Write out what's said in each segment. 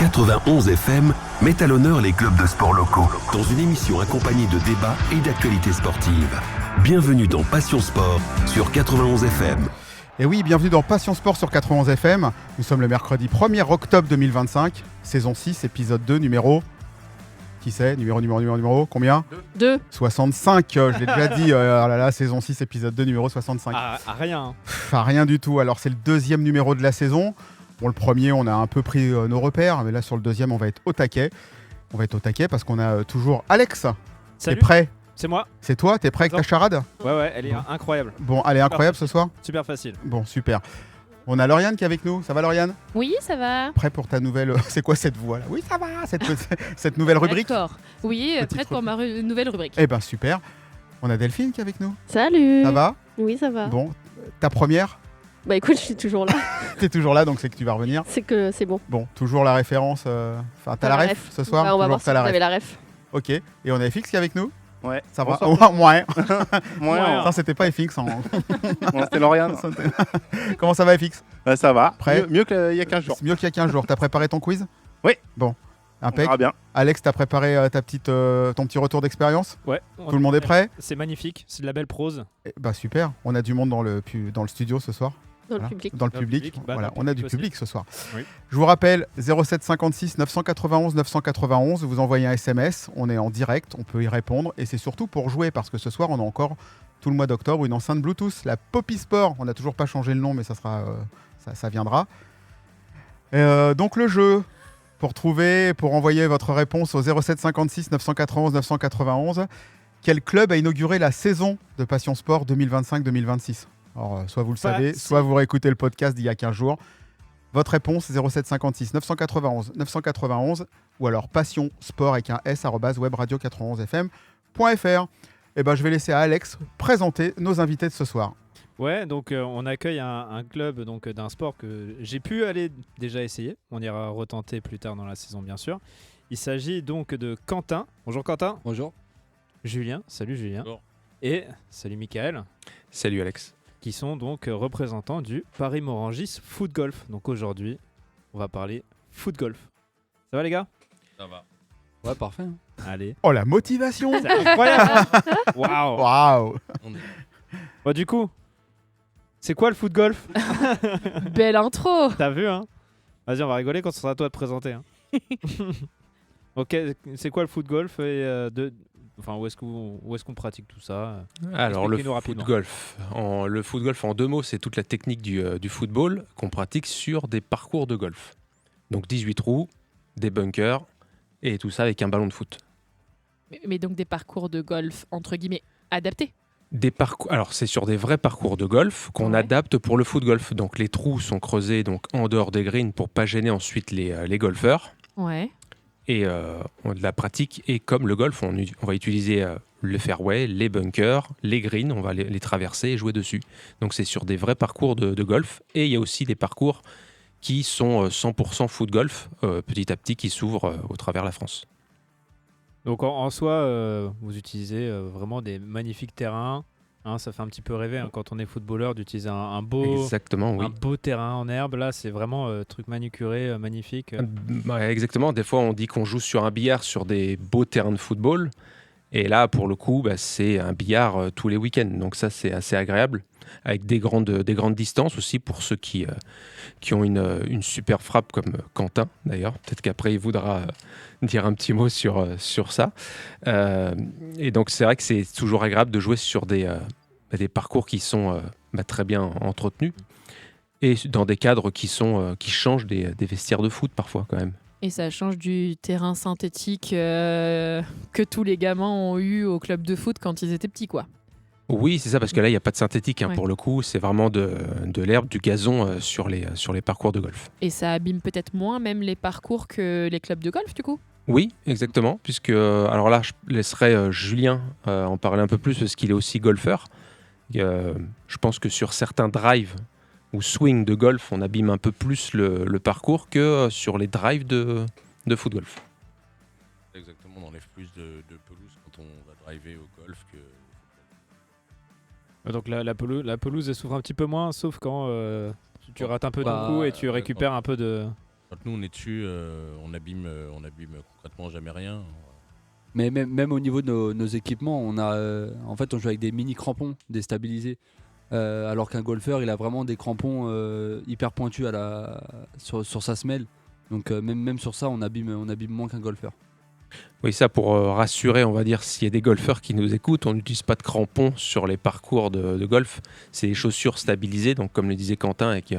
91 FM met à l'honneur les clubs de sport locaux dans une émission accompagnée de débats et d'actualités sportives. Bienvenue dans Passion Sport sur 91 FM. Et oui, bienvenue dans Passion Sport sur 91 FM. Nous sommes le mercredi 1er octobre 2025, saison 6, épisode 2, numéro... Qui c'est ? Numéro combien ? 2. 65, je l'ai déjà dit, oh là là, saison 6, épisode 2, numéro 65. Rien. Rien du tout, alors c'est le deuxième numéro de la saison. Bon, le premier, on a un peu pris nos repères, mais là sur le deuxième, on va être au taquet. On va être au taquet parce qu'on a toujours Alex. Salut. T'es prêt ? C'est moi. C'est toi ? T'es prêt avec ta charade ? Ouais, elle est incroyable. Bon, elle est incroyable ce soir ? Super facile. Bon, super. On a Lauriane qui est avec nous. Ça va, Lauriane ? Oui, ça va. Prêt pour ta nouvelle... C'est quoi cette voix là ? Oui, ça va, cette nouvelle rubrique. D'accord. Oui, Petite prête pour ma nouvelle rubrique. Eh ben super. On a Delphine qui est avec nous. Salut. Ça va ? Oui, ça va. Bon, ta première ? Bah écoute, je suis toujours là. T'es toujours là, donc c'est que tu vas revenir. C'est que c'est bon. Bon, toujours la référence... Enfin, t'as la ref ce soir ? Bah, on va Toujours voir si t'as vous la avez ref. la ref. Ok. Et on a FX qui est avec nous ? Ouais. Ça va ? Bonsoir. Ouais. Ouais. Ça, c'était pas FX. Bon, c'était Lauriane. Comment ça va, FX ? Ça va. Prêt Mieux qu'il y a 15 jours. C'est mieux qu'il y a 15 jours. T'as préparé ton quiz ? Oui. Bon, On impec. verra bien. Alex, t'as préparé ton petit retour d'expérience ? Ouais. Tout le monde est prêt ? C'est magnifique. C'est de la belle prose. Bah super. On a du monde dans le studio ce soir. Dans Voilà. le public. Dans le Dans le public, public, bah, voilà, dans le on a public du aussi. public ce soir. Oui. Je vous rappelle 07 56 991 991, vous envoyez un SMS, on est en direct, on peut y répondre et c'est surtout pour jouer parce que ce soir on a encore tout le mois d'octobre une enceinte Bluetooth, la Poppy Sport, on n'a toujours pas changé le nom mais ça viendra. Donc le jeu pour envoyer votre réponse au 07 56 991 991, quel club a inauguré la saison de Passion Sport 2025-2026 ? Alors, soit vous le savez, soit vous réécoutez le podcast d'il y a 15 jours. Votre réponse, 07 56 991 991 ou alors passion sport avec un s @webradio91fm.fr. Et ben, je vais laisser à Alex présenter nos invités de ce soir. Ouais, donc on accueille un club donc d'un sport que j'ai pu aller déjà essayer. On ira retenter plus tard dans la saison, bien sûr. Il s'agit donc de Quentin. Bonjour Quentin. Bonjour. Julien. Salut Julien. Bonjour. Et salut Michael. Salut Alex. Qui sont donc représentants du Paris-Morangis Foot Golf. Donc aujourd'hui, on va parler foot golf. Ça va les gars ? Ça va. Ouais, parfait. Allez. Oh, la motivation. C'est incroyable. Waouh. Waouh. Bon, du coup, c'est quoi le foot golf ? Belle intro. T'as vu, hein ? Vas-y, on va rigoler quand ce sera à toi de présenter. Hein. Ok, c'est quoi le foot golf et où est-ce qu'on pratique tout ça ? Alors le Expliquez-nous foot rapidement. golf. Le foot golf en deux mots, c'est toute la technique du football qu'on pratique sur des parcours de golf. Donc 18 trous, des bunkers et tout ça avec un ballon de foot. Mais donc des parcours de golf entre guillemets adaptés. Alors c'est sur des vrais parcours de golf qu'on Ouais. adapte pour le foot golf. Donc les trous sont creusés donc en dehors des greens pour pas gêner ensuite les golfeurs. Ouais. Et la pratique est comme le golf, on va utiliser le fairway, les bunkers, les greens, on va les traverser et jouer dessus. Donc c'est sur des vrais parcours de golf. Et il y a aussi des parcours qui sont 100% foot golf, petit à petit, qui s'ouvrent au travers la France. Donc en soi, vous utilisez vraiment des magnifiques terrains. Hein, ça fait un petit peu rêver hein, quand on est footballeur d'utiliser un beau terrain en herbe. Là, c'est vraiment truc manucuré, magnifique. Ouais, exactement. Des fois, on dit qu'on joue sur un billard sur des beaux terrains de football. Et là, pour le coup, c'est un billard tous les week-ends. Donc ça, c'est assez agréable. Avec des grandes distances aussi pour ceux qui ont une super frappe comme Quentin, d'ailleurs. Peut-être qu'après, il voudra dire un petit mot sur ça. Et donc, c'est vrai que c'est toujours agréable de jouer sur des parcours qui sont très bien entretenus et dans des cadres qui changent des vestiaires de foot parfois quand même. Et ça change du terrain synthétique que tous les gamins ont eu au club de foot quand ils étaient petits, quoi. Oui, c'est ça, parce que là, il n'y a pas de synthétique. Ouais. Pour le coup, c'est vraiment de l'herbe, du gazon sur les parcours de golf. Et ça abîme peut-être moins même les parcours que les clubs de golf, du coup. Oui, exactement, puisque alors là, je laisserai Julien en parler un peu plus, parce qu'il est aussi golfeur. Je pense que sur certains drives ou swings de golf, on abîme un peu plus le parcours que sur les drives de foot golf. Exactement, on enlève plus de pelouse quand on va driver au golf que... Donc la pelouse elle souffre un petit peu moins, sauf quand tu rates un peu ton coup et tu récupères un peu de... Quand nous on est dessus, on abîme concrètement jamais rien. Mais même au niveau de nos équipements, on joue avec des mini crampons déstabilisés. Alors qu'un golfeur, il a vraiment des crampons hyper pointus sur sa semelle. Donc même sur ça, on abîme moins qu'un golfeur. Oui, ça pour rassurer, on va dire, s'il y a des golfeurs qui nous écoutent, on n'utilise pas de crampons sur les parcours de golf. C'est des chaussures stabilisées, donc comme le disait Quentin, avec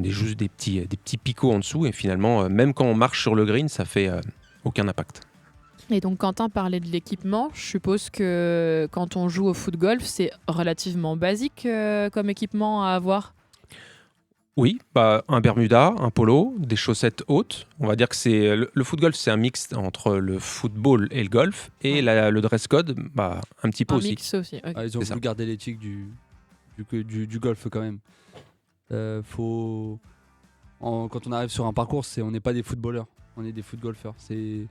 juste des petits picots en dessous. Et finalement, même quand on marche sur le green, ça fait aucun impact. Et donc Quentin parlait de l'équipement. Je suppose que quand on joue au foot golf, c'est relativement basique comme équipement à avoir. Oui, un Bermuda, un polo, des chaussettes hautes. On va dire que c'est le foot golf, c'est un mix entre le football et le golf. Et le dress code, un petit peu un aussi. Mix aussi. Okay. Ils ont voulu garder l'éthique du golf quand même. Quand on arrive sur un parcours, on n'est pas des footballeurs, on est des foot golfeurs. Il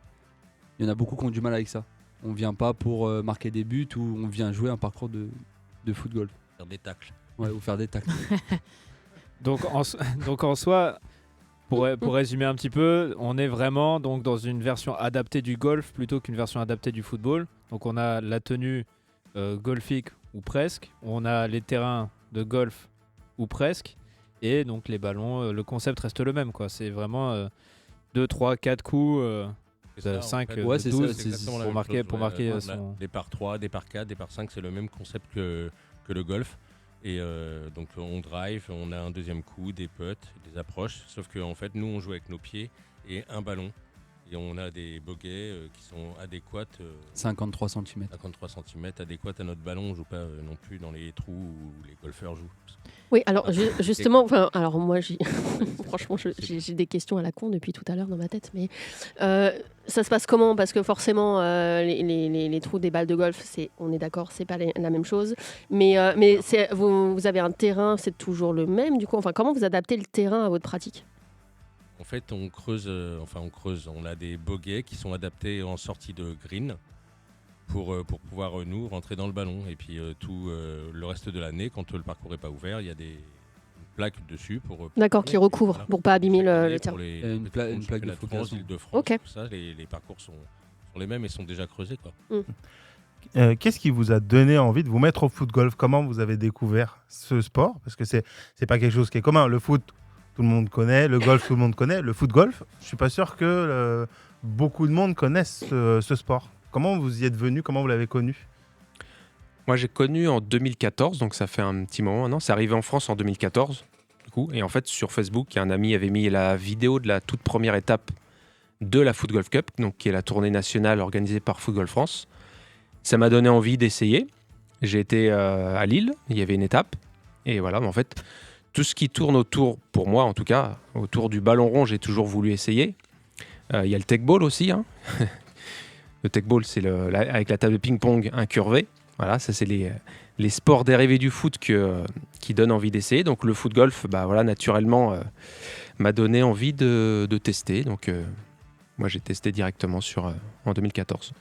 y en a beaucoup qui ont du mal avec ça. On vient pas pour marquer des buts ou on vient jouer un parcours de foot golf. Faire des tacles. Ouais, ou faire des tacles. Donc en soi, pour résumer un petit peu, on est vraiment donc dans une version adaptée du golf plutôt qu'une version adaptée du football. Donc on a la tenue golfique ou presque, on a les terrains de golf ou presque, et donc les ballons, le concept reste le même, quoi. C'est vraiment 2, 3, 4 coups, 5, 12 pour marquer son... Des par 3, des par 4, des par 5, c'est le même concept que le golf. Et donc on drive, on a un deuxième coup, des putts, des approches. Sauf qu'en fait, nous, on joue avec nos pieds et un ballon. Et on a des bogeys qui sont adéquates. 53 cm. 53 cm, adéquates à notre ballon. On ne joue pas non plus dans les trous où les golfeurs jouent. Oui, alors justement, alors moi, franchement, j'ai des questions à la con depuis tout à l'heure dans ma tête. Mais ça se passe comment ? Parce que forcément, les trous des balles de golf, on est d'accord, c'est pas la même chose. Mais vous avez un terrain, c'est toujours le même. Du coup, comment vous adaptez le terrain à votre pratique ? En fait, on creuse. On a des bogeys qui sont adaptés en sortie de green pour pouvoir, nous, rentrer dans le ballon. Et puis, tout le reste de l'année, quand le parcours n'est pas ouvert, il y a des plaques dessus pour... D'accord, qui recouvrent pour ne pas abîmer le terrain. Une plaque de France, Île-de-France, okay. tout ça, les parcours sont les mêmes et sont déjà creusés, quoi. Qu'est-ce qui vous a donné envie de vous mettre au foot golf ? Comment vous avez découvert ce sport ? Parce que c'est pas quelque chose qui est commun. Le foot, tout le monde connaît. Le golf, tout le monde connaît. Le foot golf, je suis pas sûr que beaucoup de monde connaissent ce sport. Comment vous y êtes venu ? Comment vous l'avez connu ? Moi, j'ai connu en 2014, donc ça fait un petit moment maintenant. C'est arrivé en France en 2014, du coup. Et en fait, sur Facebook, un ami avait mis la vidéo de la toute première étape de la Foot Golf Cup, donc qui est la tournée nationale organisée par Foot Golf France. Ça m'a donné envie d'essayer. J'ai été à Lille, il y avait une étape. Et voilà, en fait, tout ce qui tourne autour, pour moi en tout cas, autour du ballon rond, j'ai toujours voulu essayer. Il y a le tech ball aussi. Le tech ball, c'est avec la table de ping-pong incurvée. Voilà, ça c'est les sports dérivés du foot qui donnent envie d'essayer. Donc le foot golf, naturellement, m'a donné envie de tester. Donc moi j'ai testé directement en 2014.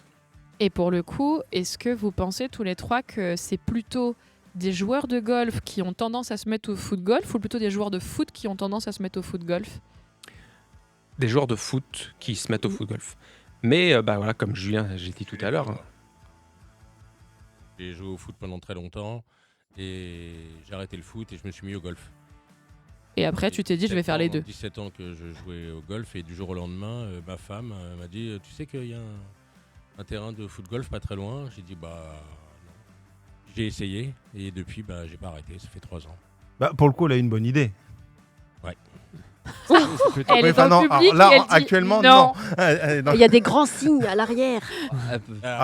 Et pour le coup, est-ce que vous pensez tous les trois que c'est plutôt des joueurs de golf qui ont tendance à se mettre au foot golf ou plutôt des joueurs de foot qui ont tendance à se mettre au foot golf ? Des joueurs de foot qui se mettent au foot golf. Mais voilà, comme Julien, j'ai dit tout à l'heure. J'ai joué au foot pendant très longtemps et j'ai arrêté le foot et je me suis mis au golf. Et après, tu t'es dit, je vais faire les deux. 17 ans que je jouais au golf et du jour au lendemain, ma femme m'a dit, tu sais qu'il y a un terrain de foot golf pas très loin. J'ai dit, non. J'ai essayé et depuis, j'ai pas arrêté. Ça fait 3 ans. Pour le coup, elle a une bonne idée. Ouais. Elle est dans le public là, et elle dit actuellement, non. Il y a des grands signes à l'arrière.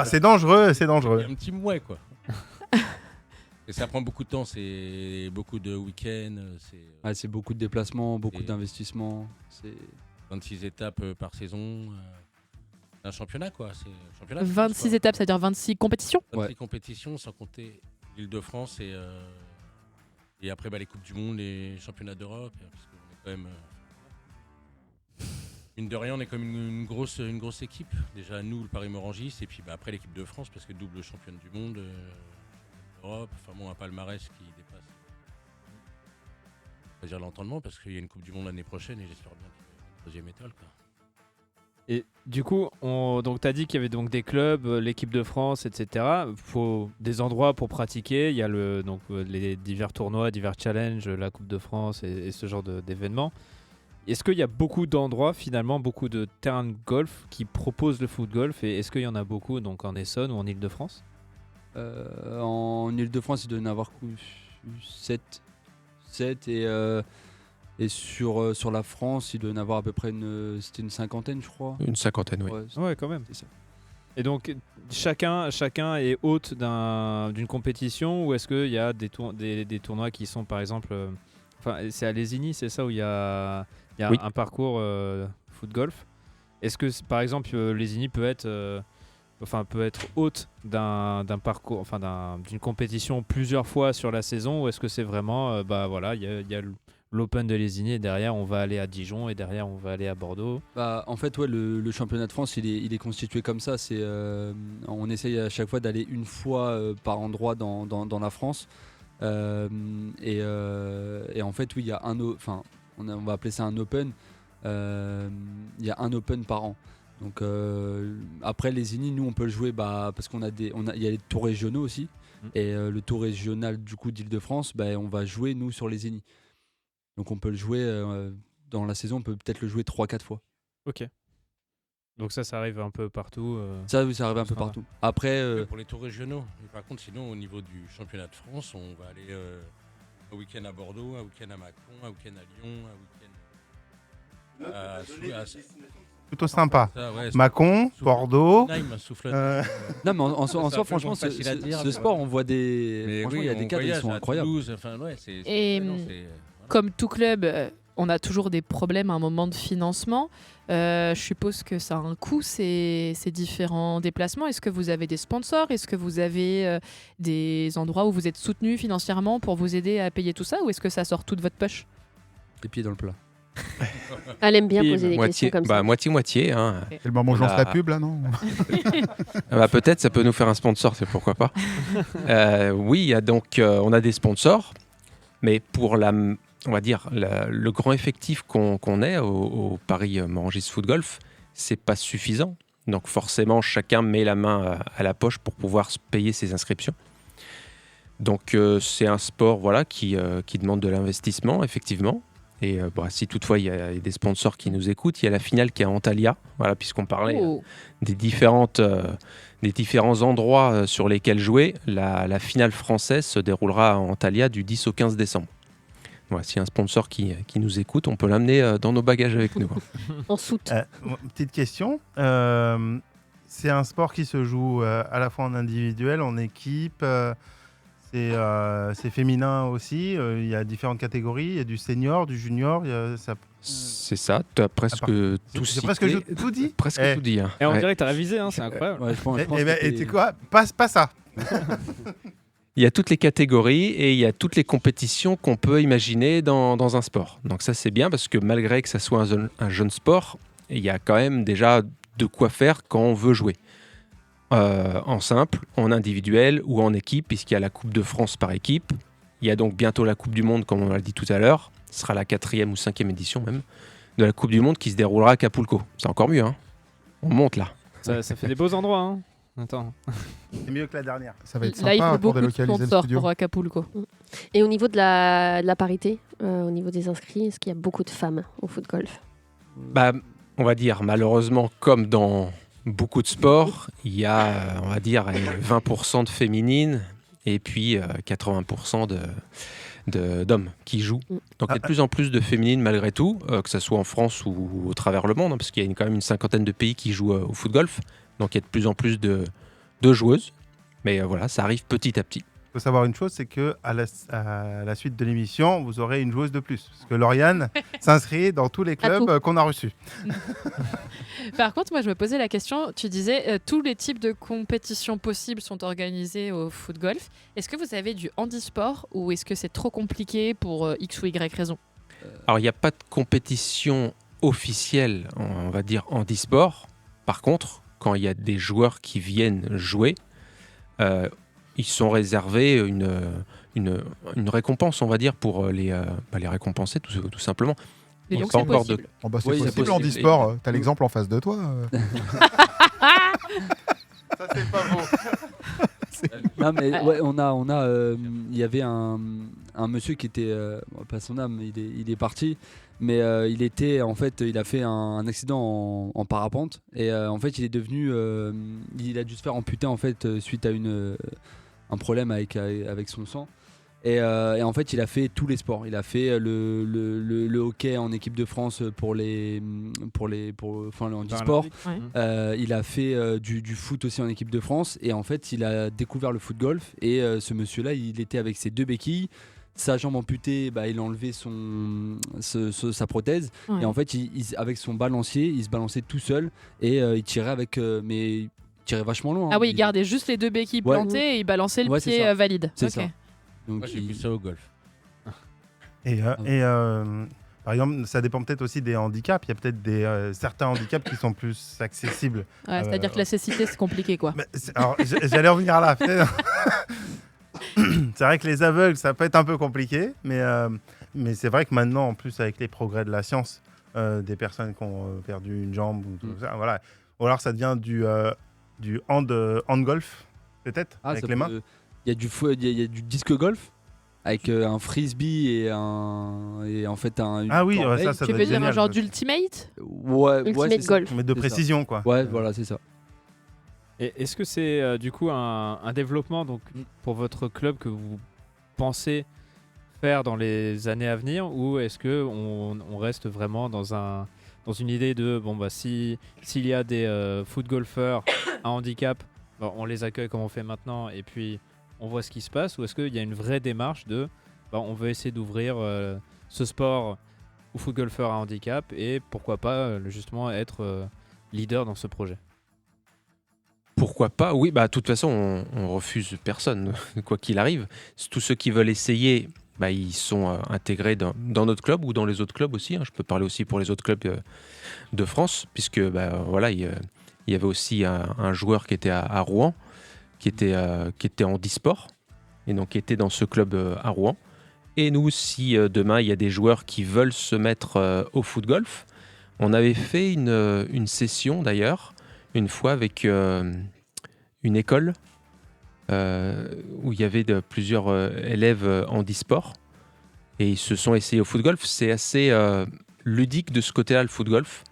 C'est dangereux, c'est dangereux. Il y a un petit mouet, quoi. Et ça prend beaucoup de temps, c'est beaucoup de week-ends. C'est beaucoup de déplacements, beaucoup d'investissements. C'est 26 étapes par saison. Un championnat, quoi. C'est un championnat 26 quoi. Étapes, c'est-à-dire 26 compétitions 26 compétitions, sans compter l'Île-de-France et après les Coupes du Monde, les championnats d'Europe. Parce qu'on est quand même... mine de rien, on est comme une grosse équipe. Déjà, nous, le Paris-Morangis, et puis après l'équipe de France, parce que double championne du monde, Europe, un palmarès qui dépasse. On va dire l'entendement, parce qu'il y a une Coupe du Monde l'année prochaine, et j'espère bien troisième étoile, quoi. Et du coup, donc tu as dit qu'il y avait donc des clubs, l'équipe de France, etc. Il faut des endroits pour pratiquer. Il y a les divers tournois, divers challenges, la Coupe de France et ce genre d'événements. Est-ce qu'il y a beaucoup d'endroits, finalement, beaucoup de terrains de golf qui proposent le foot golf, et est-ce qu'il y en a beaucoup donc en Essonne ou en Ile-de-France? En Ile-de-France, il doit y en avoir 7 et sur la France, il doit y en avoir à peu près c'était une cinquantaine, je crois. Une cinquantaine, oui. Ouais, quand même. C'est ça. Et donc, chacun est hôte d'une compétition, ou est-ce qu'il y a des tournois qui sont, par exemple... c'est à Lesigny, c'est ça, où il y a Oui. un parcours foot-golf. Est-ce que, par exemple, Lesigny peut être hôte d'un parcours, d'une compétition plusieurs fois sur la saison, ou est-ce que c'est vraiment, il y a l'Open de Lesigny et derrière on va aller à Dijon et derrière on va aller à Bordeaux? En fait, ouais, le championnat de France, il est constitué comme ça. On essaye à chaque fois d'aller une fois par endroit dans la France. Et en fait, oui, il y a on va appeler ça un Open. Il y a un Open par an. Donc après les INI, nous on peut le jouer parce qu'on il y a les tours régionaux aussi. Et le tour régional du coup d'Île-de-France, on va jouer nous sur les INI. Donc on peut le jouer dans la saison, on peut peut-être le jouer 3-4 fois. Ok. Donc ça arrive un peu partout. Ça arrive un peu partout. Après pour les tours régionaux. Mais par contre, sinon au niveau du championnat de France, on va aller un week-end à Bordeaux, un week-end à Mâcon, un week-end à Lyon, un week-end plutôt sympa. Ouais, Mâcon, Bordeaux. Là, il m'a soufflé. Non, mais en soi, franchement, ce sport, on voit il y a des cadres qui sont incroyables. Toulouse, Comme tout club, on a toujours des problèmes à un moment de financement. Je suppose que ça a un coût, ces différents déplacements. Est-ce que vous avez des sponsors? Est-ce que vous avez des endroits où vous êtes soutenu financièrement pour vous aider à payer tout ça? Ou est-ce que ça sort tout de votre poche? Les pieds dans le plat. Elle aime bien poser des questions comme ça. Moitié-moitié. Hein. C'est le moment où j'en la pub, là, non? Peut-être, ça peut nous faire un sponsor, c'est pourquoi pas. Oui, on a des sponsors, mais pour on va dire, le grand effectif qu'on est au Paris Morangis Foot Golf, c'est pas suffisant. Donc forcément, chacun met la main à la poche pour pouvoir se payer ses inscriptions. Donc c'est un sport qui demande de l'investissement, effectivement. Et si toutefois il y a des sponsors qui nous écoutent, il y a la finale qui est à Antalya, puisqu'on parlait des différents endroits sur lesquels jouer. La finale française se déroulera à Antalya du 10 au 15 décembre. Voilà, s'il y a un sponsor qui nous écoute, on peut l'amener dans nos bagages avec nous. En soute. Petite question. C'est un sport qui se joue à la fois en individuel, en équipe. C'est féminin aussi. Il y a différentes catégories. Il y a du senior, du junior. C'est ça. Tu as presque tout cité. Presque tout dit. Presque tout dit. Hein. Et on dirait que tu as révisé. Hein, c'est incroyable. Et tu sais quoi? Pas ça. Il y a toutes les catégories et il y a toutes les compétitions qu'on peut imaginer dans un sport. Donc ça, c'est bien parce que malgré que ça soit un jeune sport, il y a quand même déjà de quoi faire quand on veut jouer. En simple, en individuel ou en équipe, puisqu'il y a la Coupe de France par équipe. Il y a donc bientôt la Coupe du Monde, comme on l'a dit tout à l'heure. Ce sera la 4e ou 5e édition même de la Coupe du Monde qui se déroulera à Acapulco. C'est encore mieux, hein. On monte là. Ça fait des beaux endroits, hein. Attends. C'est mieux que la dernière. Ça va être Là, il sympa faut pour beaucoup de délocaliser le sponsors studio. pour Acapulco. Et au niveau de la parité, au niveau des inscrits, est-ce qu'il y a beaucoup de femmes au foot golf? On va dire malheureusement, comme dans beaucoup de sports, il y a, on va dire, 20% de féminines et puis 80% d'hommes qui jouent. Donc il y a de plus en plus de féminines malgré tout, que ce soit en France ou au travers le monde, hein, parce qu'il y a quand même une cinquantaine de pays qui jouent au foot golf. Donc il y a de plus en plus de joueuses. Mais voilà, ça arrive petit à petit. Il faut savoir une chose, c'est qu'à la suite de l'émission, vous aurez une joueuse de plus. Parce que Lauriane s'inscrit dans tous les clubs qu'on a reçus. Par contre, moi, je me posais la question, tu disais, tous les types de compétitions possibles sont organisés au foot golf. Est-ce que vous avez du handisport ou est-ce que c'est trop compliqué pour X ou Y raison? Alors, il n'y a pas de compétition officielle, on va dire, handisport. Par contre, quand il y a des joueurs qui viennent jouer, ils sont réservés une récompense, on va dire, pour les récompenser tout simplement. Et Il y a donc pas c'est encore possible. Oh, bah, c'est Oui, c'est possible possible. en e-sport. T'as l'exemple en face de toi. Ça, c'est pas beau. Non mais ouais, il y avait un monsieur qui était, pas son âme, il est parti, mais il a fait un accident en parapente et en fait il est devenu, il a dû se faire amputer en fait suite à un problème avec son sang. Et en fait, il a fait tous les sports. Il a fait le hockey en équipe de France pour le handisport. Ouais. Il a fait du foot aussi en équipe de France. Et en fait, il a découvert le foot golf. Et ce monsieur-là, il était avec ses 2 béquilles. Sa jambe amputée, il a enlevé sa prothèse. Ouais. Et en fait, avec son balancier, il se balançait tout seul. Et il tirait avec. Mais il tirait vachement loin. Ah oui, il gardait juste les 2 béquilles Ouais. plantées et il balançait le Ouais, c'est pied ça. valide. C'est Ok. ça. Donc, Moi, j'ai vu ça au golf. Par exemple, ça dépend peut-être aussi des handicaps. Il y a peut-être certains handicaps qui sont plus accessibles. Ouais, c'est-à-dire que la cécité, c'est compliqué, quoi. Alors, j'allais revenir là. C'est vrai que les aveugles, ça peut être un peu compliqué, mais c'est vrai que maintenant, en plus, avec les progrès de la science, des personnes qui ont perdu une jambe ou tout ça, voilà. Ou alors ça devient du hand golf, peut-être, avec les mains. Il y a du disque golf avec un frisbee et en fait une Ah oui, corbeille. ça Tu doit veux être dire un génial, genre ça. d'ultimate? Ouais, Ultimate c'est ça. golf. Mais de C'est précision, quoi. Ouais, voilà, c'est ça. Et est-ce que c'est du coup un développement donc, pour votre club que vous pensez faire dans les années à venir, ou est-ce qu'on reste vraiment dans une idée de s'il y a des foot golfeurs à handicap, on les accueille comme on fait maintenant et puis on voit ce qui se passe, ou est-ce qu'il y a une vraie démarche de on veut essayer d'ouvrir ce sport aux foot golfeurs à handicap et pourquoi pas justement être leader dans ce projet? Pourquoi pas? Oui, de toute façon, on refuse personne, quoi qu'il arrive. Tous ceux qui veulent essayer, ils sont intégrés dans notre club ou dans les autres clubs aussi. Je peux parler aussi pour les autres clubs de France, puisque il y avait aussi un joueur qui était à Rouen, qui était en e-sport, et donc qui était dans ce club à Rouen. Et nous, si demain, il y a des joueurs qui veulent se mettre au foot golf, on avait fait une session d'ailleurs, une fois avec une école où il y avait plusieurs élèves en e-sport et ils se sont essayés au foot golf. C'est assez ludique de ce côté-là, le foot golf,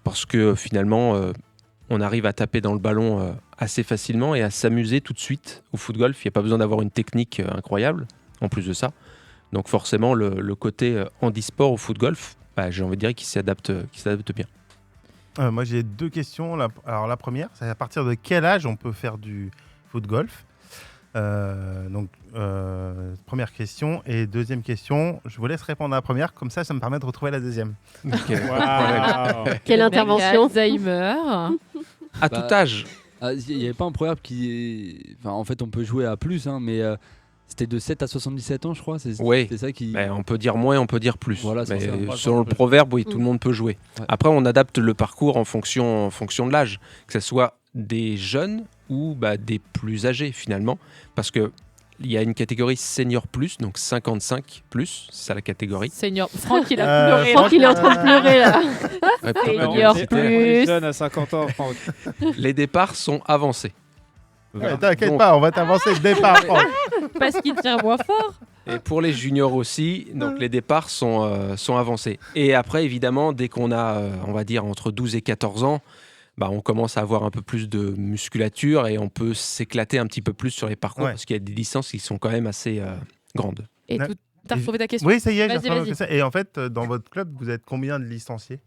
parce que finalement, on arrive à taper dans le ballon assez facilement et à s'amuser tout de suite au foot golf. Il n'y a pas besoin d'avoir une technique incroyable en plus de ça. Donc forcément, le côté handisport au foot golf, j'ai envie de dire qu'il s'adapte bien. Moi, j'ai 2 questions. Alors, la première, c'est à partir de quel âge on peut faire du foot golf? Première question. Et deuxième question, je vous laisse répondre à la première, comme ça me permet de retrouver la deuxième. Quelle intervention? Alzheimer. À tout âge. Il n'y avait pas un proverbe en fait, on peut jouer à plus, mais c'était de 7 à 77 ans, je crois. Oui, c'est ça qui... on peut dire moins, on peut dire plus. Voilà, c'est mais ça. selon le proverbe, oui, tout le monde peut jouer. Ouais. Après, on adapte le parcours en fonction de l'âge, que ce soit des jeunes ou des plus âgés finalement, parce que il y a une catégorie senior plus, donc 55 plus, c'est ça la catégorie. Senior. Franck, il a pleuré. Franck, il est en train de pleurer là. Senior plus. Jeune à 50 ans, Franck. Les départs sont avancés. T'inquiète Donc, pas, on va t'avancer le départ, Franck. Parce qu'il tient moins fort. Et pour les juniors aussi, donc les départs sont avancés. Et après, évidemment, dès qu'on a, on va dire, entre 12 et 14 ans, on commence à avoir un peu plus de musculature et on peut s'éclater un petit peu plus sur les parcours parce qu'il y a des distances qui sont quand même assez grandes. Et t'as retrouvé ta question? Oui, ça y est, j'ai Vas-y, retrouvé ça. Et en fait, dans votre club, vous êtes combien de licenciés?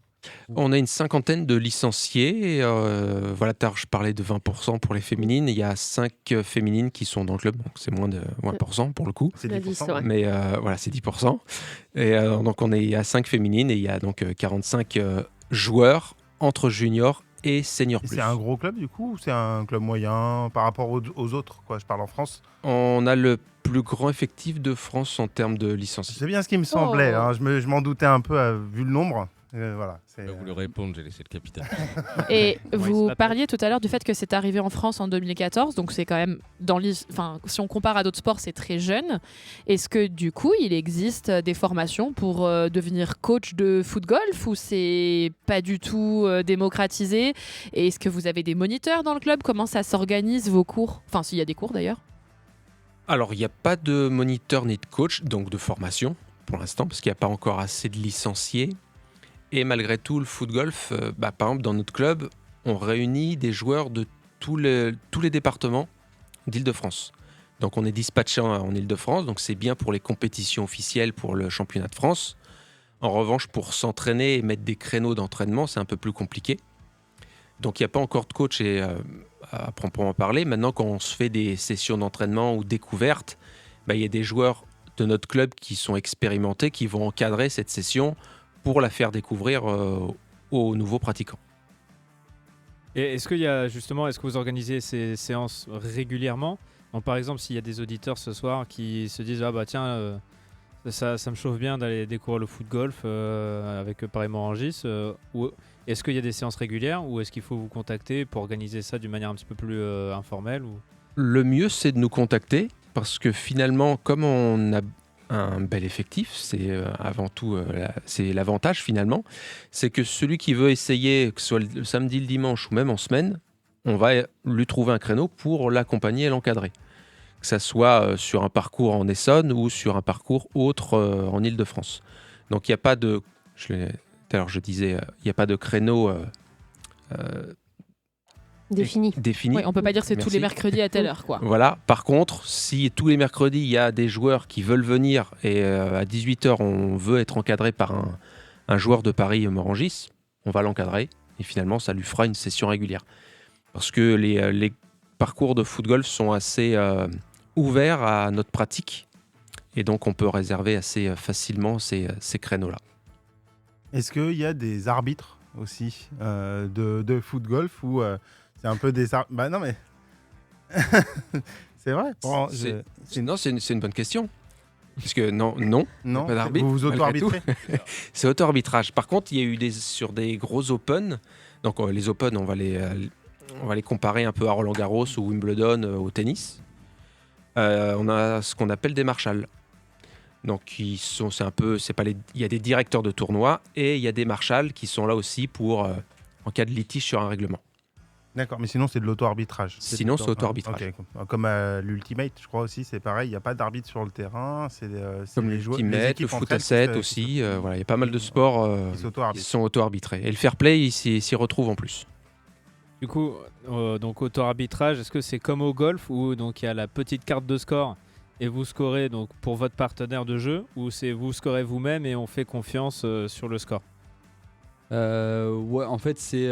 On a une 50aine de licenciés. Et, je parlais de 20% pour les féminines. Il y a 5 féminines qui sont dans le club, donc c'est moins de 20% pour le coup. C'est 10%. Ouais. Mais c'est 10%. Et donc on est à 5 féminines et il y a donc 45 joueurs entre juniors et seniors plus. C'est un gros club du coup ou c'est un club moyen par rapport aux autres, quoi? Je parle en France. On a le plus grand effectif de France en termes de licenciés. C'est bien ce qui me semblait. Je m'en doutais un peu vu le nombre. Voilà, vous le répondre, j'ai laissé le capitaine. Et vous parliez tout à l'heure du fait que c'est arrivé en France en 2014, donc c'est quand même si on compare à d'autres sports, c'est très jeune. Est-ce que du coup, il existe des formations pour devenir coach de foot-golf ou c'est pas du tout démocratisé? Et est-ce que vous avez des moniteurs dans le club? Comment ça s'organise vos cours? Enfin, s'il y a des cours d'ailleurs. Alors, il n'y a pas de moniteur ni de coach, donc de formation pour l'instant, parce qu'il n'y a pas encore assez de licenciés. Et malgré tout, le foot-golf, par exemple, dans notre club, on réunit des joueurs de tous les départements d'Île-de-France. Donc, on est dispatché en Île-de-France, donc c'est bien pour les compétitions officielles, pour le championnat de France. En revanche, pour s'entraîner et mettre des créneaux d'entraînement, c'est un peu plus compliqué. Donc, il n'y a pas encore de coach à proprement parler. Maintenant, quand on se fait des sessions d'entraînement ou découvertes, il y a des joueurs de notre club qui sont expérimentés, qui vont encadrer cette session pour la faire découvrir aux nouveaux pratiquants. Et est-ce que vous organisez ces séances régulièrement? Donc, par exemple, s'il y a des auditeurs ce soir qui se disent ça me chauffe bien d'aller découvrir le foot-golf avec pareillement Rangis, ou est-ce qu'il y a des séances régulières ou est-ce qu'il faut vous contacter pour organiser ça d'une manière un petit peu plus informelle Le mieux, c'est de nous contacter parce que finalement, comme on a un bel effectif, c'est avant tout c'est l'avantage finalement, c'est que celui qui veut essayer, que ce soit le samedi, le dimanche ou même en semaine, on va lui trouver un créneau pour l'accompagner et l'encadrer. Que ça soit sur un parcours en Essonne ou sur un parcours autre en Île-de-France. Donc il n'y a pas de, tout à l'heure je disais, il n'y a pas de créneau défini. Oui, on peut pas dire que c'est tous les mercredis à telle heure, quoi. Voilà. Par contre, si tous les mercredis, il y a des joueurs qui veulent venir et à 18h, on veut être encadré par un joueur de Paris-Morangis, on va l'encadrer et finalement, ça lui fera une session régulière. Parce que les parcours de foot-golf sont assez ouverts à notre pratique et donc on peut réserver assez facilement ces créneaux-là. Est-ce qu'il y a des arbitres aussi de foot-golf ou c'est un peu des arbitres? Bah non mais... c'est vrai. Bon, Non, c'est une bonne question. Parce que non, pas d'arbitre. Vous auto-arbitrez. C'est auto-arbitrage. Par contre, il y a eu sur des gros Open. Donc les Open, on va les comparer un peu à Roland-Garros ou Wimbledon au tennis. On a ce qu'on appelle des marshals. Donc il y a des directeurs de tournoi et il y a des marshals qui sont là aussi pour en cas de litige sur un règlement. D'accord, mais sinon c'est de l'auto-arbitrage. Sinon c'est auto-arbitrage. Okay. Comme à l'Ultimate, je crois aussi, c'est pareil, il n'y a pas d'arbitre sur le terrain. C'est comme les joueurs, l'Ultimate, le foot à 7 aussi. Voilà, il y a pas mal de sports qui sont auto-arbitrés. Et le fair play, il s'y retrouve en plus. Du coup, donc auto-arbitrage, est-ce que c'est comme au golf où donc il y a la petite carte de score et vous scorez donc pour votre partenaire de jeu, ou c'est vous scorez vous-même et on fait confiance sur le score? Ouais, en fait c'est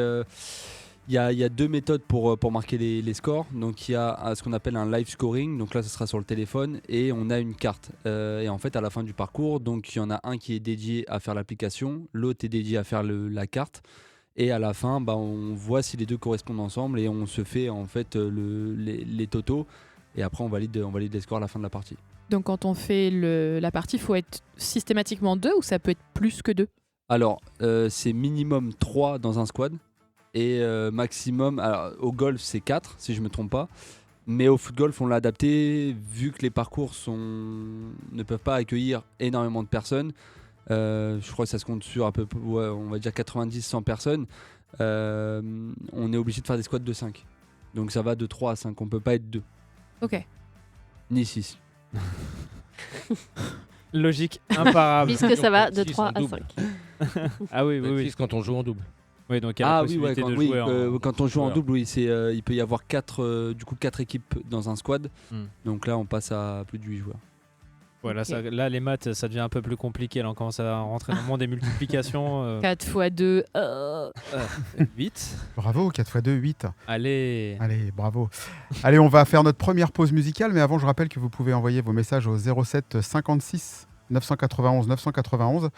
il y a deux méthodes pour marquer les scores. Donc il y a ce qu'on appelle un live scoring, donc là ce sera sur le téléphone et on a une carte. Et en fait à la fin du parcours, donc il y en a un qui est dédié à faire l'application, l'autre est dédié à faire la carte. Et à la fin, on voit si les deux correspondent ensemble et on se fait en fait les totaux. Et après on valide les scores à la fin de la partie. Donc quand on fait la partie, il faut être systématiquement 2 ou ça peut être plus que 2? Alors c'est minimum 3 dans un squad. Et maximum, alors, au golf c'est 4 si je ne me trompe pas, mais au foot-golf on l'a adapté vu que les parcours ne peuvent pas accueillir énormément de personnes. Je crois que ça se compte sur on va dire 90-100 personnes. On est obligé de faire des squads de 5. Donc ça va de 3 à 5, on ne peut pas être 2. Ok. Ni 6. Logique, imparable. Puisque ça va de 3 à 5. Ah oui. 6 quand on joue en double. Oui, donc il y a la possibilité de jouer quand on joue en double, il peut y avoir 4 équipes dans un squad. Donc là, on passe à plus de 8 joueurs. Voilà, okay. Là, les maths, ça devient un peu plus compliqué. Là, on commence à rentrer dans le monde des multiplications. 4 x 2, 8. Bravo, 4 x 2, 8. Allez, bravo. Allez, on va faire notre première pause musicale, mais avant, je rappelle que vous pouvez envoyer vos messages au 07 56 991 991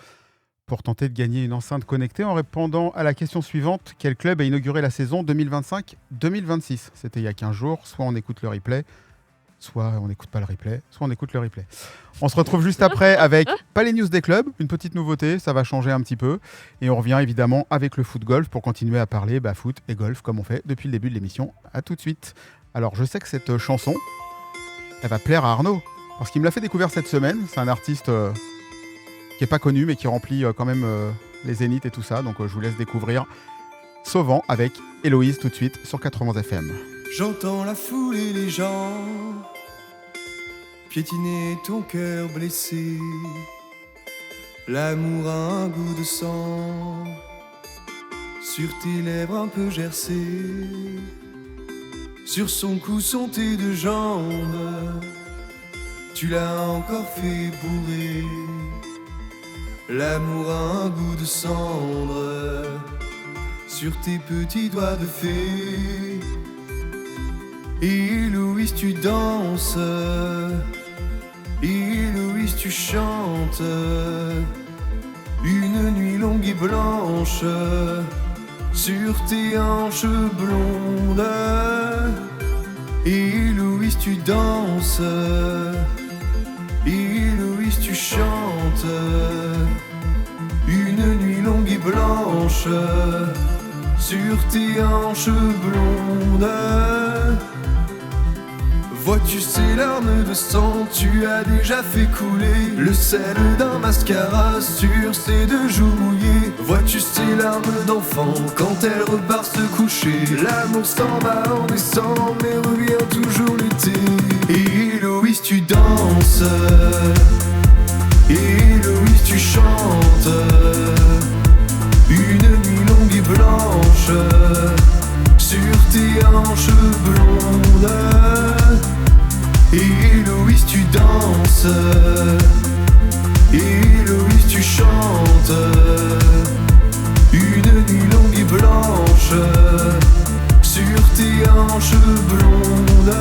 pour tenter de gagner une enceinte connectée en répondant à la question suivante. Quel club a inauguré la saison 2025-2026 ? C'était il y a 15 jours. Soit on écoute le replay, soit on n'écoute pas le replay, soit on écoute le replay. On se retrouve juste après avec pas les news des clubs, une petite nouveauté, ça va changer un petit peu. Et on revient évidemment avec le foot golf pour continuer à parler foot et golf comme on fait depuis le début de l'émission. À tout de suite. Alors je sais que cette chanson, elle va plaire à Arnaud, parce qu'il me l'a fait découvrir cette semaine. C'est un artiste qui n'est pas connu mais qui remplit quand même les zéniths et tout ça. Donc je vous laisse découvrir Sauvant avec Héloïse tout de suite sur 91 FM. J'entends la foule et les gens piétiner ton cœur blessé. L'amour a un goût de sang sur tes lèvres un peu gercées. Sur son cou sont tes deux jambes, tu l'as encore fait bourrer. L'amour a un goût de cendre sur tes petits doigts de fée. Héloïse tu danses, Héloïse tu chantes, une nuit longue et blanche sur tes hanches blondes. Héloïse tu danses, Héloïse tu chantes, une nuit longue et blanche sur tes hanches blondes. Vois-tu ces larmes de sang, tu as déjà fait couler le sel d'un mascara sur ces deux joues mouillées. Vois-tu ces larmes d'enfant quand elle repart se coucher. L'amour s'en va en décembre mais revient toujours l'été. Héloïse tu danses, Héloïse tu chantes, une nuit longue et blanche sur tes hanches blondes. Héloïse tu danses, Héloïse tu chantes, une nuit longue et blanche sur tes hanches blondes.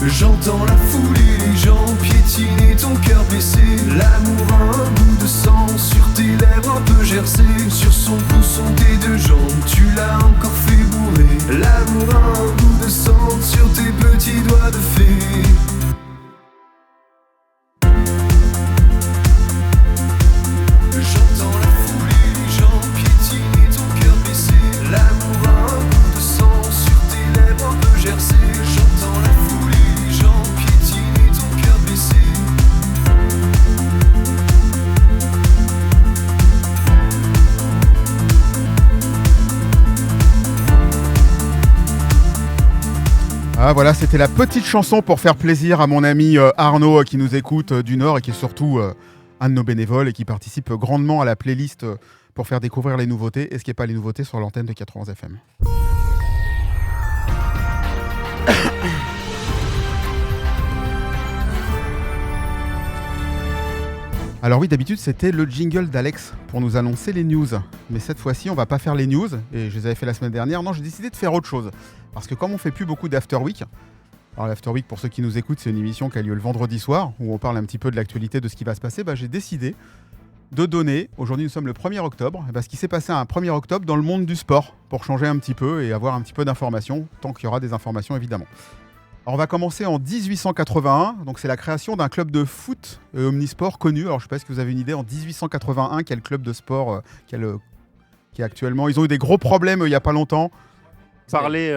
J'entends la foule et les gens piétiner ton cœur blessé. L'amour a un goût de sang sur tes lèvres un peu gercées. Sur son cou sont tes deux jambes, tu l'as encore fait bourrer. L'amour a un goût de sang sur tes petits doigts de fée. J'entends la foule et les gens piétiner ton cœur blessé. L'amour a un goût de sang sur tes lèvres un peu gercées. J'entends la foule et les gens piétiner ton cœur blessé. Ah voilà, c'était la petite chanson pour faire plaisir à mon ami Arnaud qui nous écoute du Nord et qui est surtout un de nos bénévoles et qui participe grandement à la playlist pour faire découvrir les nouveautés et ce qui n'est pas les nouveautés sur l'antenne de 91 FM. Alors oui, d'habitude c'était le jingle d'Alex pour nous annoncer les news. Mais cette fois-ci, on va pas faire les news, et je les avais fait la semaine dernière. Non, j'ai décidé de faire autre chose. Parce que comme on fait plus beaucoup d'After Week, alors l'After Week, pour ceux qui nous écoutent, c'est une émission qui a lieu le vendredi soir, où on parle un petit peu de l'actualité, de ce qui va se passer. J'ai décidé de donner, aujourd'hui nous sommes le 1er octobre, ce qui s'est passé un 1er octobre dans le monde du sport, pour changer un petit peu et avoir un petit peu d'informations, tant qu'il y aura des informations évidemment. Alors on va commencer en 1881, donc c'est la création d'un club de foot omnisport connu. Alors je ne sais pas si vous avez une idée, en 1881, quel club de sport qui est actuellement. Ils ont eu des gros problèmes il n'y a pas longtemps. Parler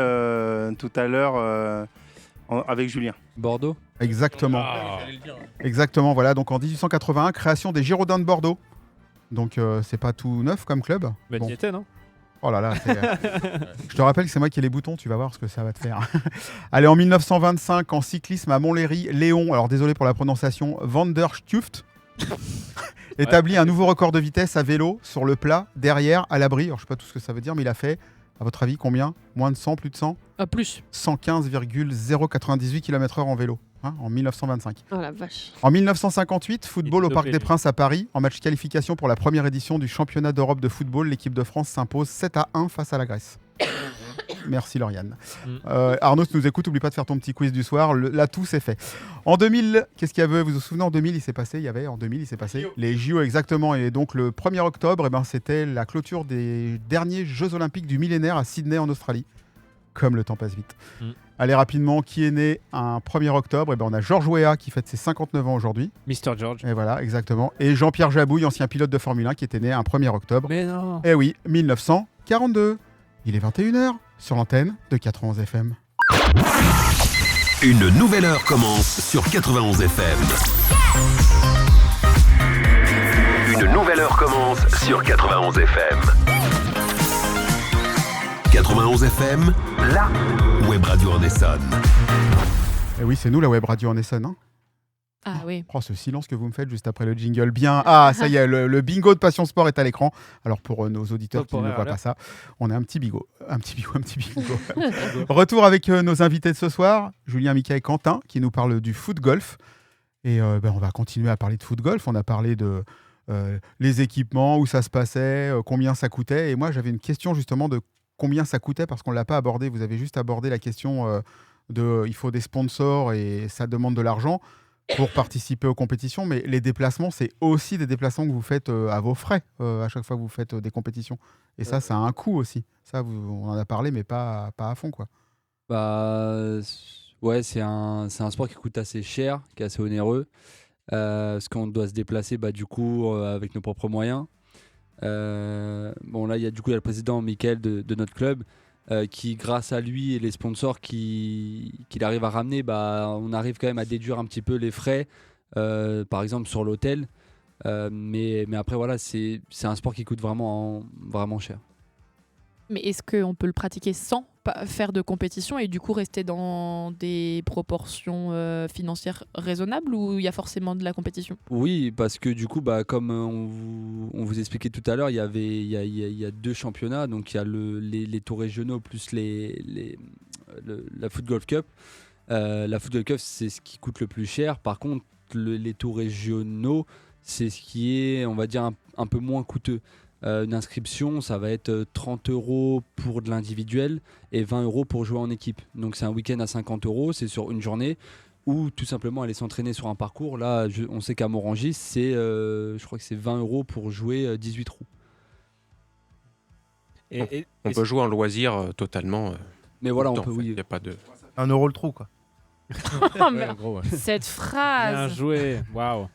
tout à l'heure avec Julien. Bordeaux. Exactement. Exactement, voilà. Donc en 1881, création des Girondins de Bordeaux. Donc c'est pas tout neuf comme club. Mais t'y étais, non ? Oh là là, je te rappelle que c'est moi qui ai les boutons, tu vas voir ce que ça va te faire. Allez, en 1925, en cyclisme à Montlhéry, Léon, alors désolé pour la prononciation, Van der Stuft, établit un nouveau record de vitesse à vélo sur le plat, derrière, à l'abri. Alors je sais pas tout ce que ça veut dire, mais il a fait, à votre avis, combien ? Moins de 100, plus de 100 ? Plus. 115,098 km/h en vélo, en 1925. Oh la vache. En 1958, football au Parc des Princes à Paris. En match qualification pour la première édition du championnat d'Europe de football, l'équipe de France s'impose 7-1 face à la Grèce. Merci Lauriane. Arnaud, si tu nous écoutes, n'oublie pas de faire ton petit quiz du soir. L'atout, c'est fait. En 2000, qu'est-ce qu'il y avait ? Vous vous souvenez, en 2000, il s'est passé les JO, exactement. Et donc, le 1er octobre, c'était la clôture des derniers Jeux Olympiques du millénaire à Sydney, en Australie. Comme le temps passe vite. Allez, rapidement, qui est né un 1er octobre? On a Georges Weah qui fête ses 59 ans aujourd'hui. Mr. George. Et voilà, exactement. Et Jean-Pierre Jabouille, ancien pilote de Formule 1, qui était né un 1er octobre. Mais non. Eh oui, 1942. Il est 21h sur l'antenne de 91 FM. Une nouvelle heure commence sur 91 FM. Une nouvelle heure commence sur 91 FM. 91 FM, la web radio en Essonne. Et oui, c'est nous la web radio en Essonne. Hein. Ah oui. Oh, ce silence que vous me faites juste après le jingle. Bien. Ah, ça y est, le bingo de Passion Sport est à l'écran. Alors pour nos auditeurs qui ne voient pas ça, on a un petit bingo. Un petit bingo. Retour avec nos invités de ce soir, Julien, Mika et Quentin, qui nous parlent du foot golf. Et on va continuer à parler de foot golf. On a parlé de les équipements, où ça se passait, combien ça coûtait. Et moi, j'avais une question justement de combien ça coûtait, parce qu'on ne l'a pas abordé. Vous avez juste abordé la question il faut des sponsors et ça demande de l'argent pour participer aux compétitions. Mais les déplacements, c'est aussi des déplacements que vous faites à vos frais à chaque fois que vous faites des compétitions. Et ça a un coût aussi. Ça, on en a parlé, mais pas à fond, quoi. Ouais, c'est un sport qui coûte assez cher, qui est assez onéreux. Parce qu'on doit se déplacer du coup avec nos propres moyens. Là il y a le président Mickaël de notre club qui, grâce à lui et les sponsors qu'il arrive à ramener, on arrive quand même à déduire un petit peu les frais, par exemple sur l'hôtel, mais après voilà, c'est un sport qui coûte vraiment cher. Mais est-ce qu'on peut le pratiquer sans faire de compétition et du coup rester dans des proportions financières raisonnables, ou il y a forcément de la compétition? Oui, parce que du coup, comme on vous expliquait tout à l'heure, il y a 2 championnats. Donc il y a les tours régionaux plus la Foot Golf Cup. La Foot Golf Cup, c'est ce qui coûte le plus cher. Par contre, les tours régionaux, c'est ce qui est, on va dire, un peu moins coûteux. Une inscription, ça va être 30 € pour de l'individuel et 20 € pour jouer en équipe. Donc c'est un week-end à 50 €, c'est sur une journée, ou tout simplement aller s'entraîner sur un parcours. Là, on sait qu'à Morangis, je crois que c'est 20 € pour jouer 18 trous. On peut jouer en loisir totalement. Mais voilà, on peut, oui. Il n'y a pas de... 1 € le trou, quoi. Cette phrase. Bien joué, waouh.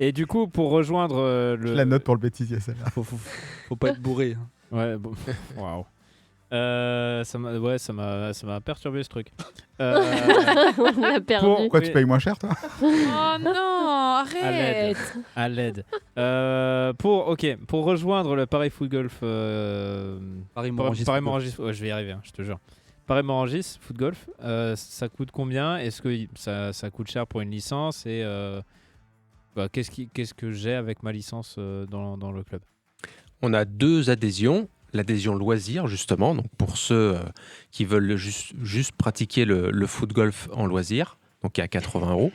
Et du coup, pour rejoindre Je la note pour le bêtisier, celle-là. Faut pas être bourré. Ouais, bon. Waouh. Ça m'a perturbé ce truc. On l'a perdu. Pourquoi tu payes moins cher, toi? Oh non, arrête. À l'aide. Pour rejoindre le Paris Foot Golf. Paris-Morangis. Ouais, je vais y arriver, je te jure. Paris-Morangis Foot Golf, ça coûte combien? Est-ce que ça coûte cher pour une licence? Et qu'est-ce que j'ai avec ma licence dans le club? On a 2 adhésions. L'adhésion loisir, justement, donc pour ceux qui veulent juste pratiquer le foot golf en loisir, donc qui est à 80 €.